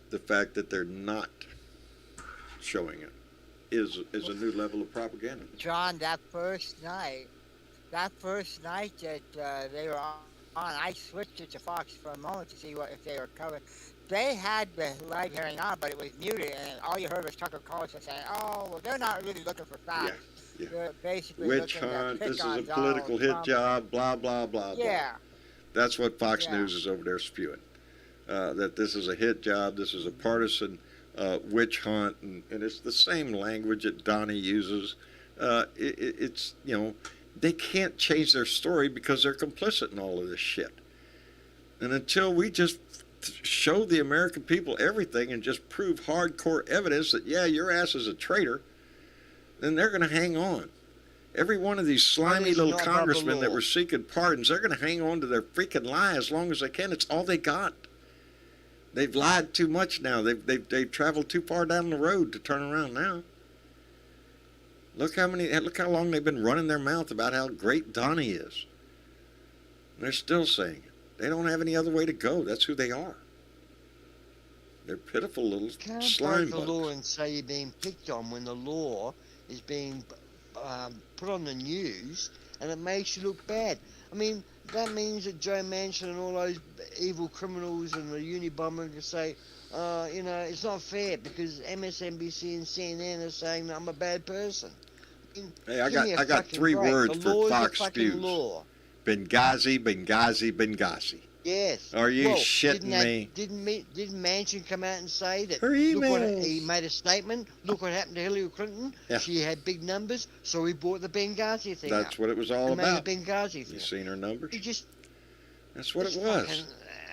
Speaker 2: The fact that they're not showing it is a new level of propaganda.
Speaker 4: John, that first night that they were on, I switched it to Fox for a moment to see if they were covering. They had the live hearing on, but it was muted, and all you heard was Tucker Carlson saying, "Oh, well, they're not really looking for facts.
Speaker 2: Yeah.
Speaker 4: They're basically
Speaker 2: Witch hunt. This is a political hit job. Blah blah blah.
Speaker 4: Yeah.
Speaker 2: Blah. That's what Fox News is over there spewing. That this is a hit job. This is a partisan witch hunt, and it's the same language that Donnie uses. It's they can't change their story because they're complicit in all of this shit. And until we just show the American people everything and just prove hardcore evidence that, yeah, your ass is a traitor, then they're going to hang on. Every one of these slimy
Speaker 5: is
Speaker 2: little
Speaker 5: not above the
Speaker 2: congressmen that
Speaker 5: law.
Speaker 2: were seeking pardons, they're going to hang on to their freaking lie as long as they can. It's all they got. They've lied too much now. They've traveled too far down the road to turn around now. Look how long they've been running their mouth about how great Donnie is. They're still saying it. They don't have any other way to go. That's who they are. They're pitiful little
Speaker 5: Can't
Speaker 2: slime
Speaker 5: break the
Speaker 2: bugs.
Speaker 5: law and say you're being picked on when the law is being put on the news and it makes you look bad. I mean, that means that Joe Manchin and all those evil criminals and the Unabomber can say, it's not fair because MSNBC and CNN are saying that I'm a bad person. I mean,
Speaker 2: Hey, I
Speaker 5: give me a
Speaker 2: got
Speaker 5: fucking
Speaker 2: 3
Speaker 5: break.
Speaker 2: words
Speaker 5: The
Speaker 2: for
Speaker 5: law is a
Speaker 2: Fox
Speaker 5: fucking
Speaker 2: News.
Speaker 5: law.
Speaker 2: Benghazi, Benghazi, Benghazi.
Speaker 5: Yes.
Speaker 2: Are you shitting me?
Speaker 5: Didn't Manchin come out and say that?
Speaker 2: Her
Speaker 5: Look what
Speaker 2: emails.
Speaker 5: he made a statement. Look what happened to Hillary Clinton.
Speaker 2: Yeah.
Speaker 5: She had big numbers, so he brought the Benghazi thing
Speaker 2: That's
Speaker 5: up.
Speaker 2: what it was all
Speaker 5: He
Speaker 2: about.
Speaker 5: made the Benghazi
Speaker 2: You
Speaker 5: thing.
Speaker 2: seen her numbers?
Speaker 5: He just
Speaker 2: That's what it
Speaker 5: it's
Speaker 2: was.
Speaker 5: fucking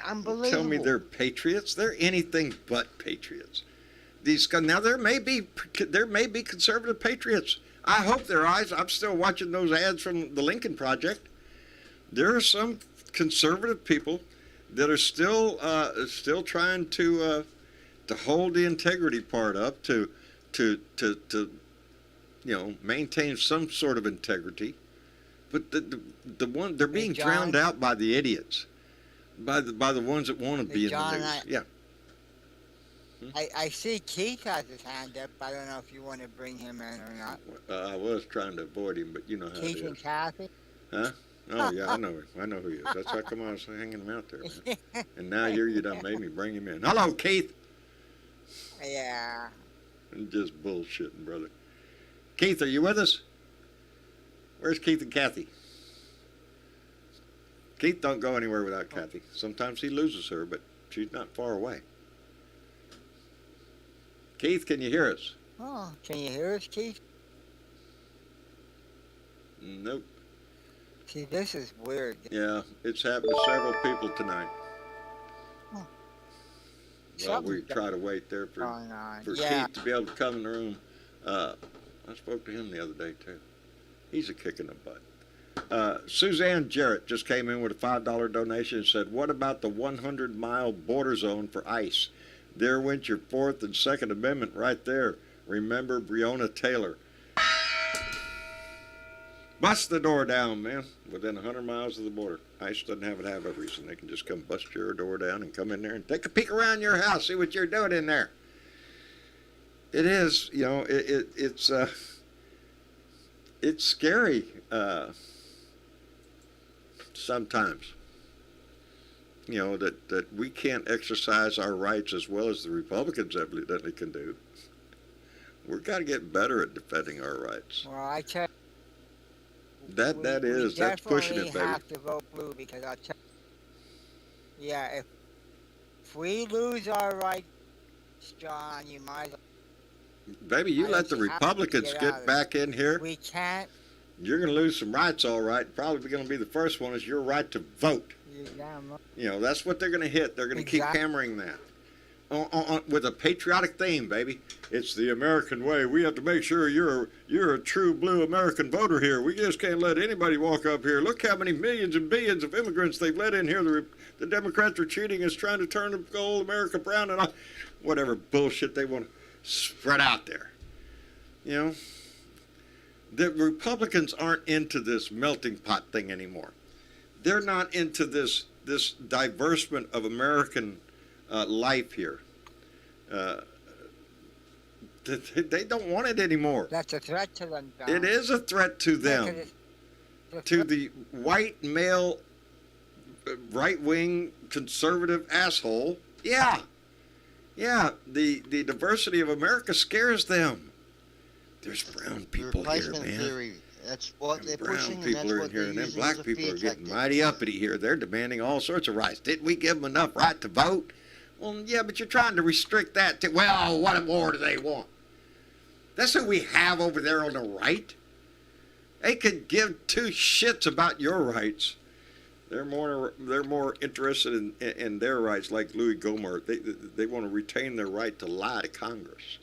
Speaker 5: Unbelievable.
Speaker 2: Tell me they're patriots? They're anything but patriots. Now there may be conservative patriots. I hope there are. I'm still watching those ads from the Lincoln Project. There are some conservative people that are still trying to hold the integrity part up, to maintain some sort of integrity. But the one they're being
Speaker 4: John?
Speaker 2: drowned out by the idiots, by the ones that want to be in
Speaker 4: John,
Speaker 2: the news. Yeah.
Speaker 4: I see Keith has his hand up. I don't know if you want to bring him in or not.
Speaker 2: I was trying to avoid him, but you know how
Speaker 4: Keith
Speaker 2: it
Speaker 4: and
Speaker 2: is.
Speaker 4: Kathy.
Speaker 2: Huh? Oh yeah, I know him. I know who he is. That's why come on, I was hanging him out there. Man. And now here you done made me bring him in. Hello, Keith.
Speaker 4: Yeah.
Speaker 2: I'm just bullshitting, brother. Keith, are you with us? Where's Keith and Kathy? Keith don't go anywhere without Kathy. Sometimes he loses her, but she's not far away. Keith, can you hear us?
Speaker 4: Oh, can you hear us, Keith?
Speaker 2: Nope.
Speaker 4: See, this is weird.
Speaker 2: Yeah, it's happened to several people tonight.
Speaker 4: Oh.
Speaker 2: Well, we try to wait there for
Speaker 4: Going on.
Speaker 2: Keith to be able to come in the room. I spoke to him the other day, too. He's a kick in the butt. Suzanne Jarrett just came in with a $5 donation and said, what about the 100-mile border zone for ICE? There went your 4th and 2nd Amendment right there. Remember Breonna Taylor. Bust the door down, man, within 100 miles of the border. ICE doesn't have it have a reason. They can just come bust your door down and come in there and take a peek around your house, see what you're doing in there. It is, it's scary sometimes. That we can't exercise our rights as well as the Republicans evidently can do. We've got to get better at defending our rights.
Speaker 4: Well, I tell
Speaker 2: That's pushing it,
Speaker 4: We
Speaker 2: baby.
Speaker 4: have to vote blue because I'll tell if we lose our rights, John, you might as well.
Speaker 2: Baby, you
Speaker 4: I
Speaker 2: let the
Speaker 4: actually have to
Speaker 2: Republicans
Speaker 4: get
Speaker 2: get
Speaker 4: out of
Speaker 2: back in here.
Speaker 4: We can't.
Speaker 2: You're going to lose some rights, all right. Probably going to be the first one is your right to vote.
Speaker 4: You damn right.
Speaker 2: That's what they're going to hit. They're going to keep hammering that. With a patriotic theme, baby. It's the American way. We have to make sure you're a true blue American voter here. We just can't let anybody walk up here. Look how many millions and billions of immigrants they've let in here. The Democrats are cheating us, trying to turn the old America brown and all, whatever bullshit they want to spread out there. The Republicans aren't into this melting pot thing anymore. They're not into this diversement of American life here. They don't want it anymore.
Speaker 4: That's a threat to them, John.
Speaker 2: It is a threat to them, to the white male, right-wing conservative asshole. Yeah. The diversity of America scares them. There's brown people here,
Speaker 5: Replacement
Speaker 2: man.
Speaker 5: theory. That's what they're
Speaker 2: Brown
Speaker 5: pushing, and
Speaker 2: people
Speaker 5: that's
Speaker 2: are
Speaker 5: what
Speaker 2: in here,
Speaker 5: they're
Speaker 2: and then
Speaker 5: using
Speaker 2: black
Speaker 5: as a
Speaker 2: people
Speaker 5: fear
Speaker 2: are getting
Speaker 5: tactic.
Speaker 2: mighty uppity here. They're demanding all sorts of rights. Didn't we give them enough right to vote? Well, yeah, but you're trying to restrict that. Well, what more do they want? That's who we have over there on the right. They could give two shits about your rights. They're more interested in their rights, like Louis Gohmert. They want to retain their right to lie to Congress.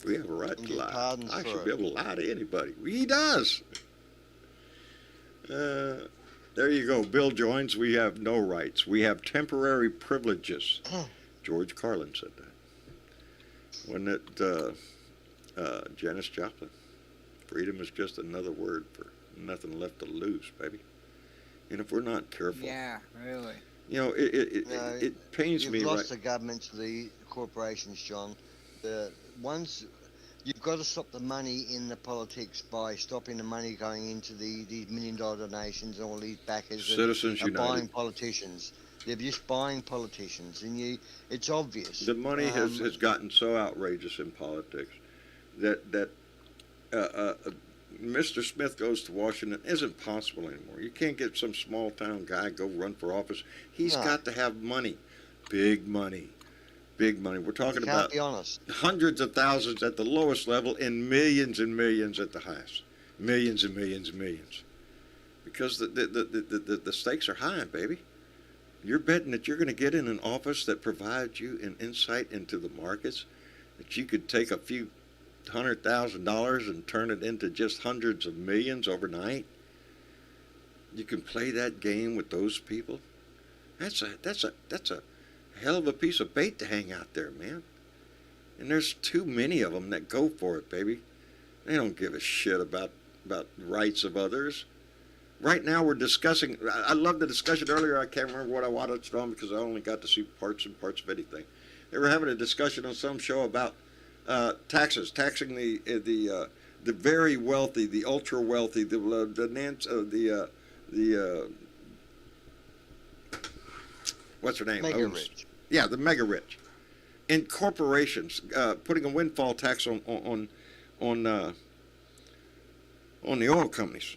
Speaker 2: We have a right
Speaker 5: And
Speaker 2: to
Speaker 5: get
Speaker 2: lie.
Speaker 5: pardons
Speaker 2: I
Speaker 5: for
Speaker 2: should
Speaker 5: it.
Speaker 2: be able to lie to anybody. He does. There you go. Bill joins. We have no rights. We have temporary privileges. George Carlin said that. Wasn't it Janis Joplin? Freedom is just another word for nothing left to lose, baby. And if we're not careful,
Speaker 4: Yeah, really.
Speaker 2: you know, it pains me.
Speaker 5: You've
Speaker 2: Right?
Speaker 5: lost the government to the corporations, John. The ones you've got to stop the money in the politics by stopping the money going into these $1 million donations and all these backers
Speaker 2: Citizens
Speaker 5: that are
Speaker 2: United.
Speaker 5: buying politicians. They're just buying politicians, and it's obvious.
Speaker 2: The money has gotten so outrageous in politics that Mr. Smith goes to Washington isn't possible anymore. You can't get some small town guy go run for office. He's got to have money, big money, big money. We're talking about
Speaker 5: be honest.
Speaker 2: hundreds of thousands at the lowest level and millions at the highest, millions and millions and millions, because the stakes are high, baby. You're betting that you're going to get in an office that provides you an insight into the markets, that you could take a few $100,000 and turn it into just hundreds of millions overnight. You can play that game with those people. That's a hell of a piece of bait to hang out there, man. And there's too many of them that go for it, baby. They don't give a shit about rights of others. Right now we're discussing, I love the discussion earlier, I can't remember what I watched on because I only got to see parts of anything. They were having a discussion on some show about taxes, taxing the very wealthy, the ultra wealthy, what's her name?
Speaker 5: Mega rich.
Speaker 2: Yeah, the mega rich. And corporations, putting a windfall tax on the oil companies.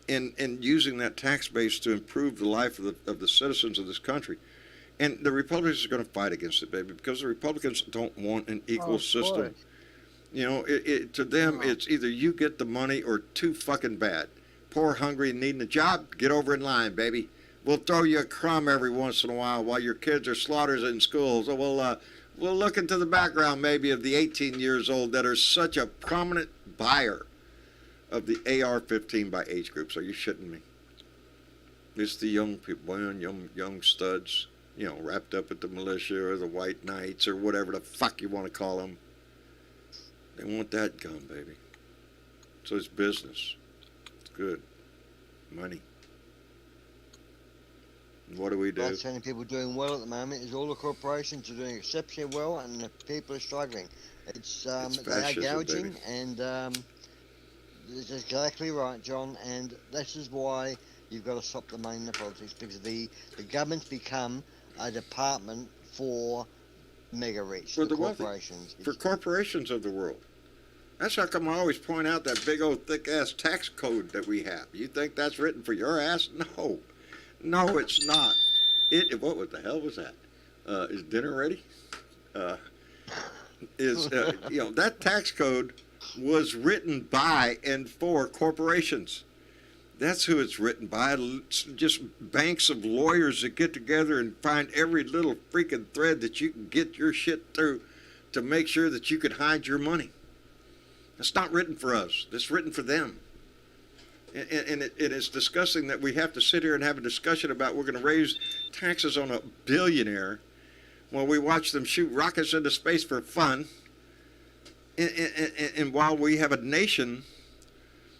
Speaker 2: And using that tax base to improve the life of the citizens of this country. And the Republicans are going to fight against it, baby, because the Republicans don't want an equal system. You know, to them, it's either you get the money or too fucking bad. Poor, hungry, needing a job, get over in line, baby. We'll throw you a crumb every once in a while your kids are slaughtered in schools. Or we'll look into the background, maybe, of the 18 years old that are such a prominent buyer of the AR-15 by age groups. Are you shitting me? It's the young people, young studs, you know, wrapped up with the militia or the white knights or whatever the fuck you want to call them. They want that gun, baby. So it's business. It's good. Money. And what do we do?
Speaker 5: That's the only people doing well at the moment is all the corporations are doing exceptionally well and the people are struggling. It's they are
Speaker 2: fascism,
Speaker 5: gouging
Speaker 2: baby.
Speaker 5: and that's exactly right, John, and this is why you've got to stop the money in the politics, because the government's become a department for mega rich,
Speaker 2: For
Speaker 5: the
Speaker 2: the wealthy.
Speaker 5: corporations.
Speaker 2: For corporations of the world. That's how come I always point out that big old thick ass tax code that we have. You think that's written for your ass? No, it's not. What the hell was that? Is dinner ready? That tax code was written by and for corporations. That's who it's written by. It's just banks of lawyers that get together and find every little freaking thread that you can get your shit through to make sure that you can hide your money. It's not written for us. It's written for them. And it is disgusting that we have to sit here and have a discussion about we're going to raise taxes on a billionaire while we watch them shoot rockets into space for fun. And while we have a nation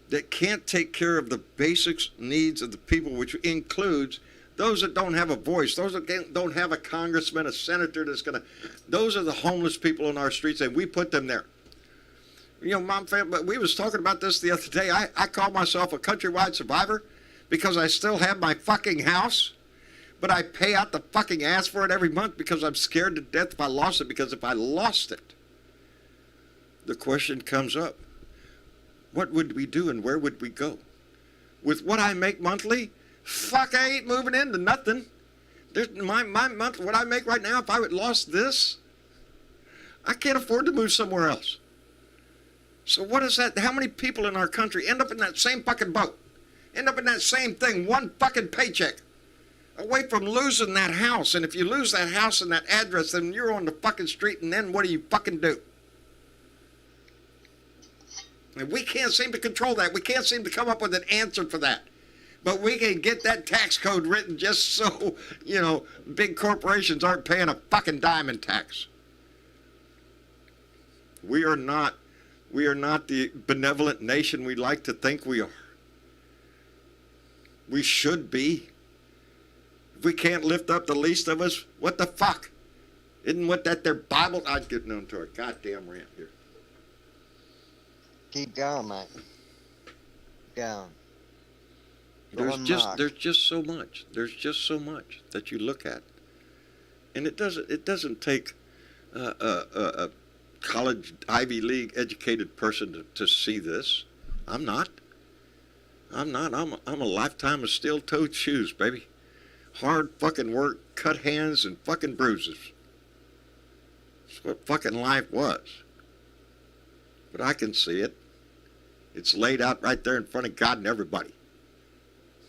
Speaker 2: that can't take care of the basic needs of the people, which includes those that don't have a voice, those that don't have a congressman, a senator those are the homeless people on our streets, and we put them there. You know, Mom, but we was talking about this the other day. I call myself a countrywide survivor because I still have my fucking house, but I pay out the fucking ass for it every month because I'm scared to death if I lost it, because if I lost it, the question comes up, what would we do and where would we go? With what I make monthly, fuck, I ain't moving into nothing. There's my month, what I make right now, if I would lost this, I can't afford to move somewhere else. So what is that? How many people in our country end up in that same fucking boat? End up in that same thing, one fucking paycheck, away from losing that house. And if you lose that house and that address, then you're on the fucking street, and then what do you fucking do? And we can't seem to control that. We can't seem to come up with an answer for that. But we can get that tax code written just so, big corporations aren't paying a fucking dime in tax. We are not the benevolent nation we like to think we are. We should be. If we can't lift up the least of us, what the fuck? Isn't what that their Bible? I'd get known to a goddamn rant here.
Speaker 5: Keep going, mate. Keep going.
Speaker 2: There's just so much. There's just so much that you look at, and it doesn't take a college Ivy League educated person to see this. I'm not. I'm a lifetime of steel-toed shoes, baby. Hard fucking work, cut hands, and fucking bruises. That's what fucking life was. But I can see it. It's laid out right there in front of God and everybody.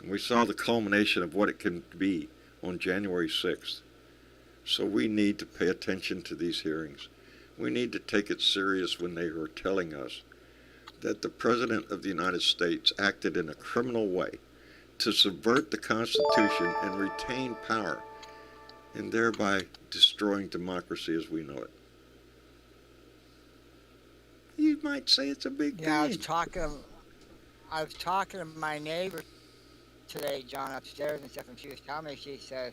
Speaker 2: And we saw the culmination of what it can be on January 6th. So we need to pay attention to these hearings. We need to take it serious when they are telling us that the President of the United States acted in a criminal way to subvert the Constitution and retain power, and thereby destroying democracy as we know it. You might say it's a big thing.
Speaker 4: I was talking to my neighbor today, John, upstairs and stuff, and she was telling me, she says,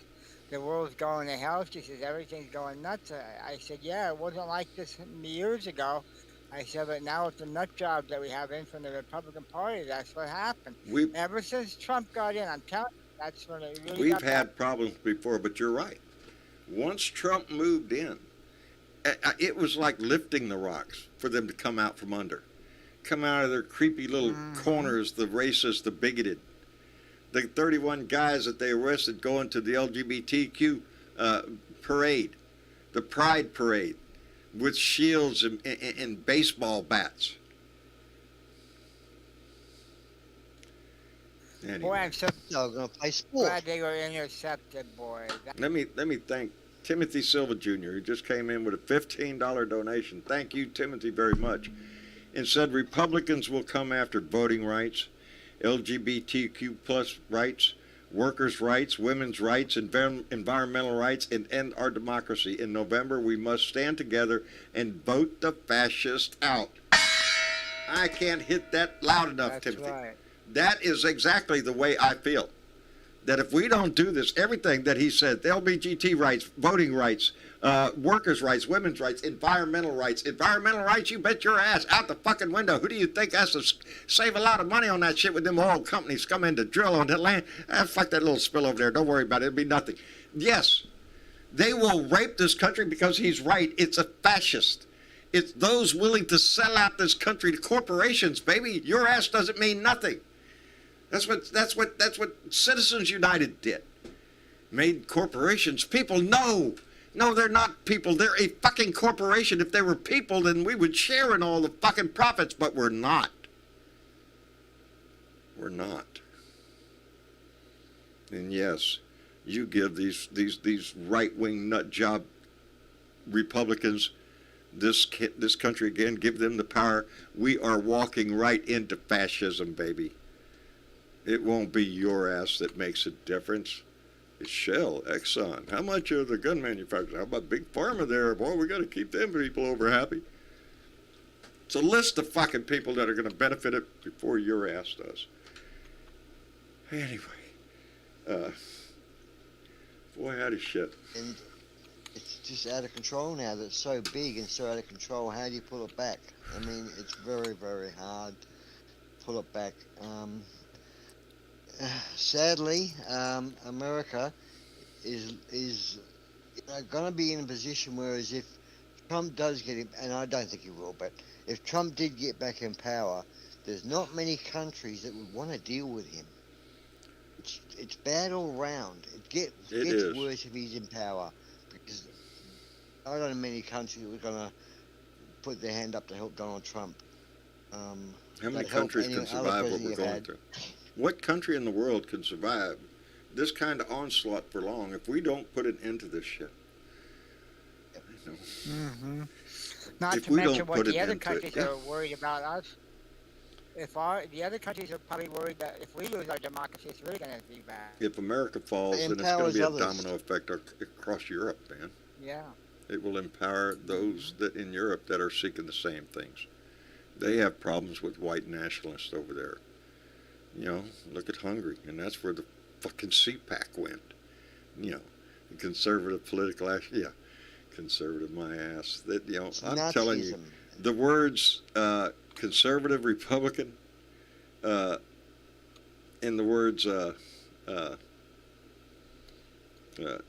Speaker 4: the world's going to hell. She says, everything's going nuts. I said, yeah, it wasn't like this years ago. I said, but now with the nut jobs that we have in from the Republican Party, that's what happened. Ever since Trump got in, I'm telling you, that's when it really
Speaker 2: We've had problems before, but you're right. Once Trump moved in, it was like lifting the rocks for them to come out from under. Come out of their creepy little corners, the racist, the bigoted. The 31 guys that they arrested going to the LGBTQ parade, the Pride Parade, with shields and baseball bats. Anyway.
Speaker 4: Boy, I'm so glad they were intercepted, boy.
Speaker 2: Let me thank Timothy Silva Jr., who just came in with a $15 donation. Thank you, Timothy, very much. And said Republicans will come after voting rights, LGBTQ plus rights, workers' rights, women's rights, environmental rights, and end our democracy. In November, we must stand together and vote the fascists out. I can't hit that loud enough,
Speaker 4: That's
Speaker 2: Timothy.
Speaker 4: Right.
Speaker 2: That is exactly the way I feel. That if we don't do this, everything that he said, the LGBT rights, voting rights, workers' rights, women's rights, environmental rights, you bet your ass out the fucking window. Who do you think has to save a lot of money on that shit with them oil companies come in to drill on that land? Fuck that little spill over there. Don't worry about it. It'll be nothing. Yes, they will rape this country because he's right. It's a fascist. It's those willing to sell out this country to corporations, baby. Your ass doesn't mean nothing. That's what Citizens United did. Made corporations people. No, they're not people. They're a fucking corporation. If they were people, then we would share in all the fucking profits, but we're not. We're not. And yes, you give these right-wing nut job Republicans this country again, give them the power. We are walking right into fascism, baby. It won't be your ass that makes a difference. It's Shell, Exxon. How much are the gun manufacturers? How about Big Pharma there? Boy, we got to keep them people over happy. It's a list of fucking people that are going to benefit it before your ass does. Anyway, boy, howdy shit.
Speaker 5: And it's just out of control now. That's so big and so out of control. How do you pull it back? I mean, it's very, very hard to pull it back. Sadly, America is going to be in a position where, as if Trump does get him, and I don't think he will, but if Trump did get back in power, there's not many countries that would want to deal with him. It's bad all round. It gets worse if he's in power, because I don't know many countries that were going to put their hand up to help Donald Trump.
Speaker 2: How many countries can survive what we're going through? What country in the world can survive this kind of onslaught for long if we don't put an end to this shit?
Speaker 4: Not to mention what the other countries are worried about us. the other countries are probably worried that if we lose our democracy, it's really going to be bad.
Speaker 2: If America falls,
Speaker 5: It
Speaker 2: then it's going to
Speaker 5: empowers
Speaker 2: be a
Speaker 5: others.
Speaker 2: domino effect across Europe, man.
Speaker 4: Yeah.
Speaker 2: It will empower those that in Europe that are seeking the same things. They have problems with white nationalists over there. You know, look at Hungary, and that's where the fucking CPAC went. You know, the conservative political action. Yeah, conservative my ass. That, you know,
Speaker 5: It's
Speaker 2: I'm telling you,
Speaker 5: Nazism.
Speaker 2: the words conservative Republican and the words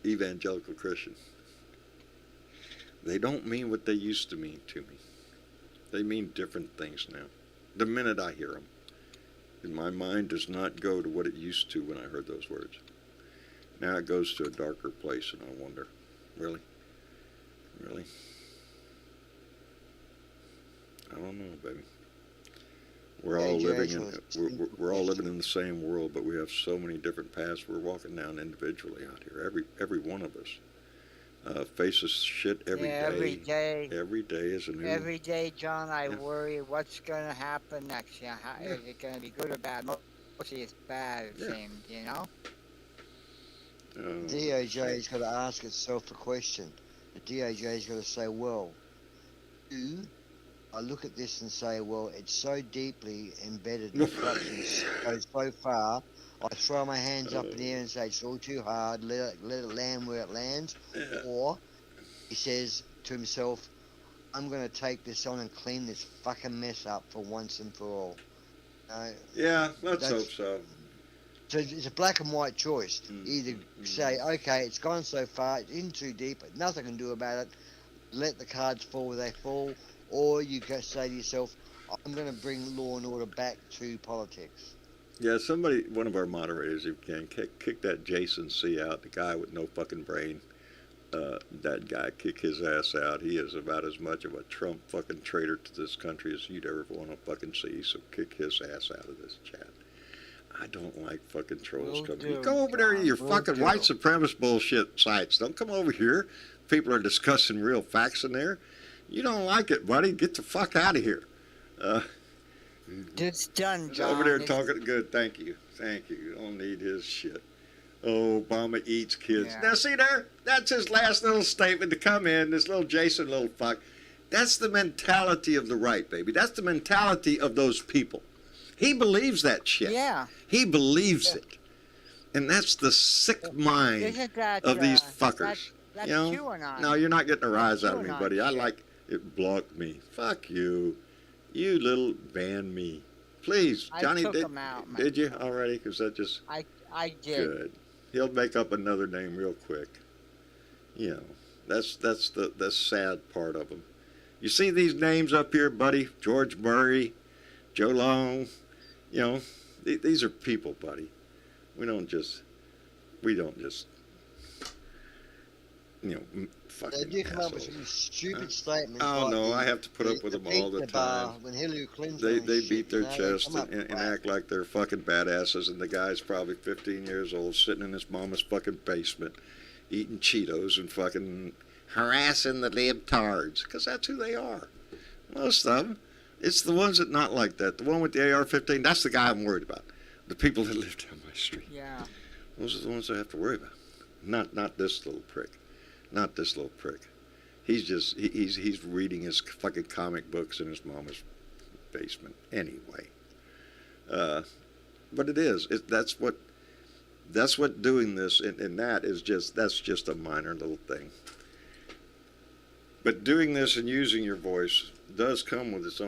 Speaker 2: evangelical Christian, they don't mean what they used to mean to me. They mean different things now. The minute I hear them, and my mind does not go to what it used to when I heard those words. Now it goes to a darker place, and I wonder, really? Really? I don't know, baby. We're all living in the same world, but we have so many different paths we're walking down individually out here. Every one of us faces shit every day.
Speaker 4: Every day.
Speaker 2: Every day is a new.
Speaker 4: Every day, John, I
Speaker 2: Yeah.
Speaker 4: worry what's going to happen next. Yeah, is it going to be good or bad? Mostly it's bad, it seems, you know?
Speaker 5: DOJ's got to ask itself a question. The DOJ's got to say, well, I look at this and say, well, it's so deeply embedded, the corruption goes so far, I throw my hands up in the air and say it's all too hard, let it land where it lands.
Speaker 2: Yeah.
Speaker 5: Or he says to himself, I'm going to take this on and clean this fucking mess up for once and for all.
Speaker 2: Yeah, let's
Speaker 5: That's-
Speaker 2: hope so.
Speaker 5: So it's a black and white choice. Either say, okay, it's gone so far, it's in too deep, but nothing I can do about it, let the cards fall where they fall, or you go say to yourself, I'm going to bring law and order back to politics.
Speaker 2: Yeah, one of our moderators, if you can, kick that Jason C out, the guy with no fucking brain. That guy, kick his ass out. He is about as much of a Trump fucking traitor to this country as you'd ever want to fucking see, so kick his ass out of this chat. I don't like fucking trolls
Speaker 4: Will
Speaker 2: coming.
Speaker 4: do,
Speaker 2: You go over there to your
Speaker 4: Will
Speaker 2: fucking
Speaker 4: do.
Speaker 2: white supremacist bullshit sites. Don't come over here. People are discussing real facts in there. You don't like it, buddy. Get the fuck out of here.
Speaker 4: It's done, John.
Speaker 2: Over there
Speaker 4: It's-
Speaker 2: talking good. Thank you. Thank you. You don't need his shit. Oh, Obama eats kids.
Speaker 4: Yeah.
Speaker 2: Now, see there? That's his last little statement to come in. This little Jason little fuck. That's the mentality of the right, baby. That's the mentality of those people. He believes that shit.
Speaker 4: Yeah.
Speaker 2: He believes it. And that's the sick mind
Speaker 4: Isn't that,
Speaker 2: of these
Speaker 4: that's-
Speaker 2: fuckers.
Speaker 4: that's
Speaker 2: you know?
Speaker 4: QAnon.
Speaker 2: No, you're not getting a rise out of me,
Speaker 4: QAnon
Speaker 2: buddy. I
Speaker 4: shit.
Speaker 2: like it. Blocked me. Fuck you. You little ban me. Please,
Speaker 4: I
Speaker 2: Johnny,
Speaker 4: took him out, man.
Speaker 2: did you already? Because that just
Speaker 4: I did.
Speaker 2: good. He'll make up another name real quick. You know, that's the sad part of him. You see these names up here, buddy? George Murray, Joe Long. You know, these are people, buddy. We don't just, you know, fucking.
Speaker 5: They do come up with
Speaker 2: assholes.
Speaker 5: some stupid statements.
Speaker 2: Oh
Speaker 5: like
Speaker 2: no,
Speaker 5: the-
Speaker 2: I have to put up with
Speaker 5: the
Speaker 2: them all the
Speaker 5: pizza bar
Speaker 2: time.
Speaker 5: When Hillary Clinton
Speaker 2: They
Speaker 5: and
Speaker 2: beat
Speaker 5: shit,
Speaker 2: their
Speaker 5: you know, they
Speaker 2: chest
Speaker 5: come up
Speaker 2: and
Speaker 5: with
Speaker 2: act like they're fucking badasses, and the guy's probably 15 years old, sitting in his mama's fucking basement, eating Cheetos and fucking harassing the libtards, because that's who they are. Most of them. It's the ones that not like that. The one with the AR-15, that's the guy I'm worried about. The people that live down my street.
Speaker 4: Yeah.
Speaker 2: Those are the ones I have to worry about. Not this little prick. Not this little prick. He's just he's reading his fucking comic books in his mama's basement anyway. But it is. That's what doing this and that's just a minor little thing. But doing this and using your voice does come with its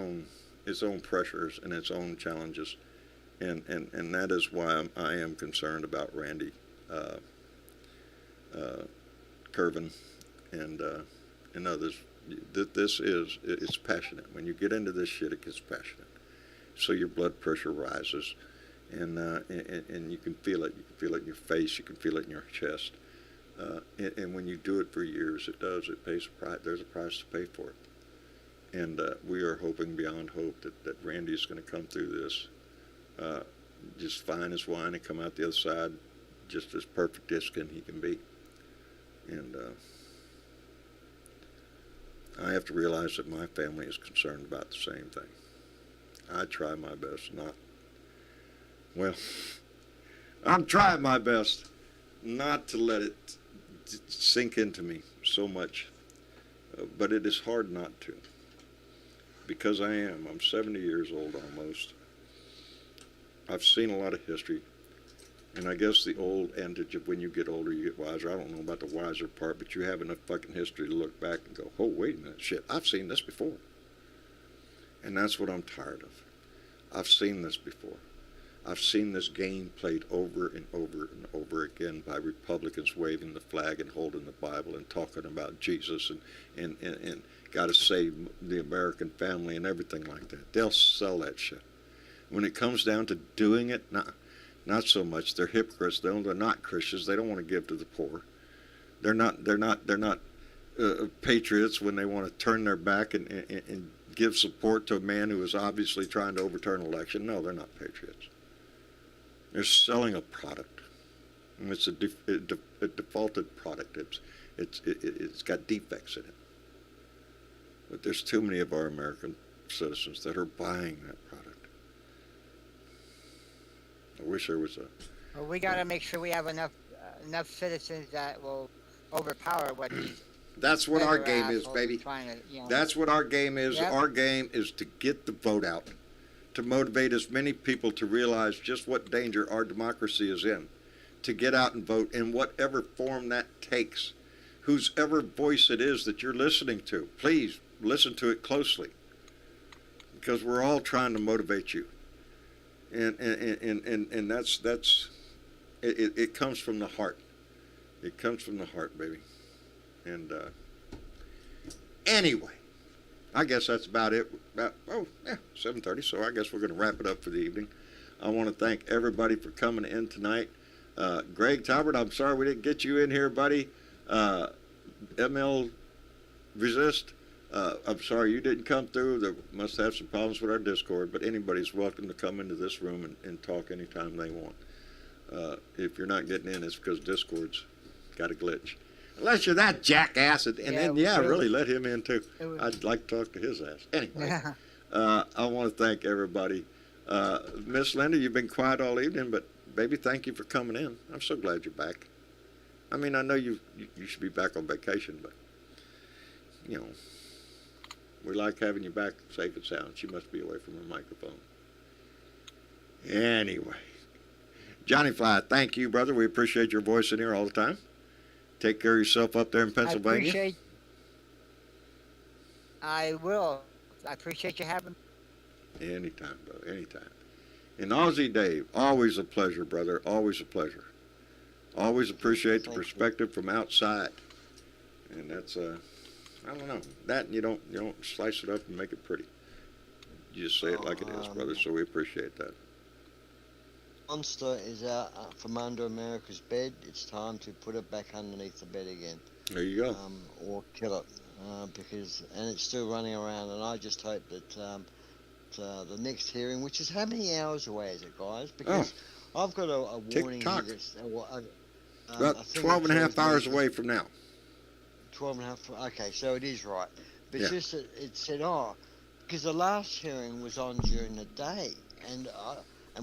Speaker 2: own pressures and its own challenges, and that is why I am concerned about Randy Kervin and others. It's passionate. When you get into this shit, it gets passionate. So your blood pressure rises, and you can feel it. You can feel it in your face. You can feel it in your chest. And when you do it for years, it does. It pays a price. There's a price to pay for it. And we are hoping beyond hope that Randy's going to come through this just fine as wine and come out the other side just as perfect as he can be. And I have to realize that my family is concerned about the same thing. I try my best not. Well, I'm trying my best not to let it sink into me so much, but it is hard not to, because I'm 70 years old almost. I've seen a lot of history, and I guess the old adage of when you get older you get wiser. I don't know about the wiser part, but you have enough fucking history to look back and go, oh, wait a minute, shit, I've seen this before. And that's what I'm tired of. I've seen this before. I've seen this game played over and over and over again by Republicans waving the flag and holding the Bible and talking about Jesus and got to save the American family and everything like that. They'll sell that shit. When it comes down to doing it, not so much. They're hypocrites. They're not Christians. They don't want to give to the poor. They're not patriots when they want to turn their back and give support to a man who is obviously trying to overturn an election. No, they're not patriots. They're selling a product, and it's a defaulted product. It's got defects in it. But there's too many of our American citizens that are buying that product. I wish there was a.
Speaker 4: Well, we got to make sure we have enough citizens that will overpower what these.
Speaker 2: That's what our game is, baby. That's what our game is.
Speaker 4: Yep.
Speaker 2: Our game is to get the vote out, to motivate as many people to realize just what danger our democracy is in, to get out and vote in whatever form that takes. Whosever voice it is that you're listening to, please listen to it closely, because we're all trying to motivate you. And that's it comes from the heart. It comes from the heart, baby. And anyway, I guess that's about it. 7:30. So I guess we're going to wrap it up for the evening. I want to thank everybody for coming in tonight. Greg Talbert, I'm sorry we didn't get you in here, buddy. ML Resist, I'm sorry you didn't come through. They must have some problems with our Discord, but anybody's welcome to come into this room and talk anytime they want. If you're not getting in, it's because Discord's got a glitch. Unless you're that jackass, and then really let him in too. I'd like to talk to his ass. Anyway, I want to thank everybody. Miss Linda, you've been quiet all evening, but baby, thank you for coming in. I'm so glad you're back. I mean, I know you should be back on vacation, but you know, we like having you back safe and sound. She must be away from her microphone. Anyway, Johnny Fly, thank you, brother. We appreciate your voice in here all the time. Take care of yourself up there in Pennsylvania.
Speaker 4: I will. I appreciate you having me.
Speaker 2: Anytime, brother, anytime. And Aussie Dave, always a pleasure, brother. Always a pleasure. Always appreciate the perspective from outside. And that's, I don't know. That you don't slice it up and make it pretty. You just say it like it is, brother, so we appreciate that.
Speaker 5: Monster is out from under America's bed. It's time to put it back underneath the bed again.
Speaker 2: There you go.
Speaker 5: Or kill it, and it's still running around. And I just hope that the next hearing, which is how many hours away is it, guys? Because I've got a warning here.
Speaker 2: About 12 and a half hours away from now.
Speaker 5: 12 and a half. Okay, so it is right. But
Speaker 2: Yeah.
Speaker 5: just that it said, because the last hearing was on during the day, and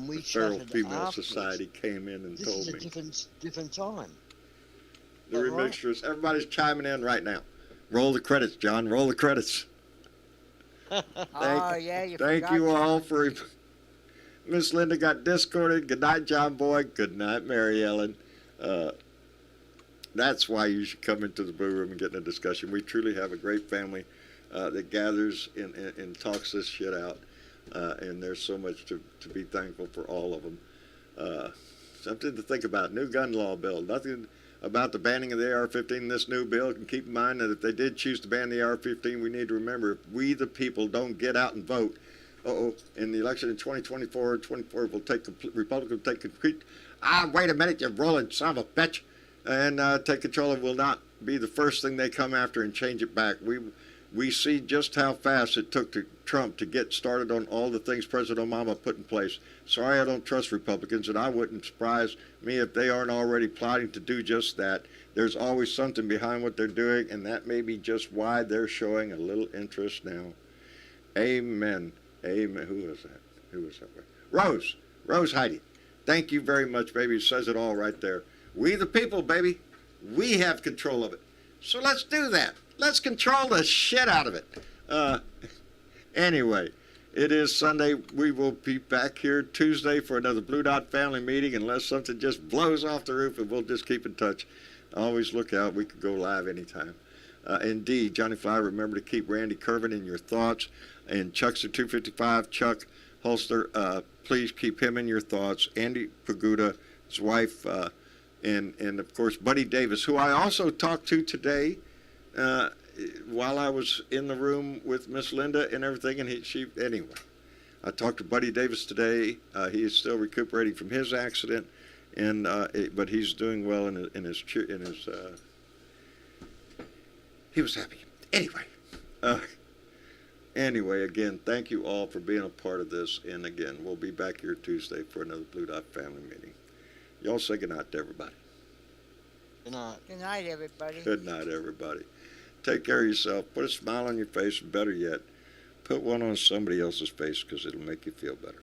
Speaker 5: we
Speaker 2: The Feral
Speaker 5: chatted
Speaker 2: Female
Speaker 5: afterwards.
Speaker 2: Society came in and
Speaker 5: This
Speaker 2: told
Speaker 5: is a
Speaker 2: me.
Speaker 5: different time.
Speaker 2: The
Speaker 5: All right.
Speaker 2: remixtures, everybody's chiming in right now. Roll the credits, John. Roll the credits. Thank you all for. Miss Linda got discorded. Good night, John Boy. Good night, Mary Ellen. That's why you should come into the Boo Room and get in a discussion. We truly have a great family that gathers and talks this shit out. And there's so much to be thankful for all of them. Something to think about. New gun law bill. Nothing about the banning of the AR-15 in this new bill. And keep in mind that if they did choose to ban the AR-15, we need to remember, if we the people don't get out and vote, in the election in 2024, will take Republicans will take complete. Wait a minute, you're rolling son of a bitch, and take control. It will not be the first thing they come after and change it back. We see just how fast it took Trump to get started on all the things President Obama put in place. Sorry, I don't trust Republicans, and I wouldn't surprise me if they aren't already plotting to do just that. There's always something behind what they're doing, and that may be just why they're showing a little interest now. Amen. Amen. Who was that? Who was that? Rose. Rose Heidi. Thank you very much, baby. It says it all right there. We the people, baby. We have control of it. So let's do that. Let's control the shit out of it. Anyway, it is Sunday. We will be back here Tuesday for another Blue Dot family meeting unless something just blows off the roof, and we'll just keep in touch. Always look out. We could go live anytime. Indeed, Johnny Fly, remember to keep Randy Kervin in your thoughts. And Chuckster 255, Chuck Holster, please keep him in your thoughts. Andy Paguda, his wife, and of course Buddy Davis, who I also talked to today while I was in the room with Miss Linda and everything. And anyway, I talked to Buddy Davis today. He is still recuperating from his accident, and but he's doing well in his. He was happy. Anyway, again, thank you all for being a part of this. And again, we'll be back here Tuesday for another Blue Dot family meeting. Y'all say good night to everybody.
Speaker 5: Good night.
Speaker 4: Good night, everybody.
Speaker 2: Good night, everybody. Take care of yourself. Put a smile on your face, and better yet, put one on somebody else's face, because it'll make you feel better.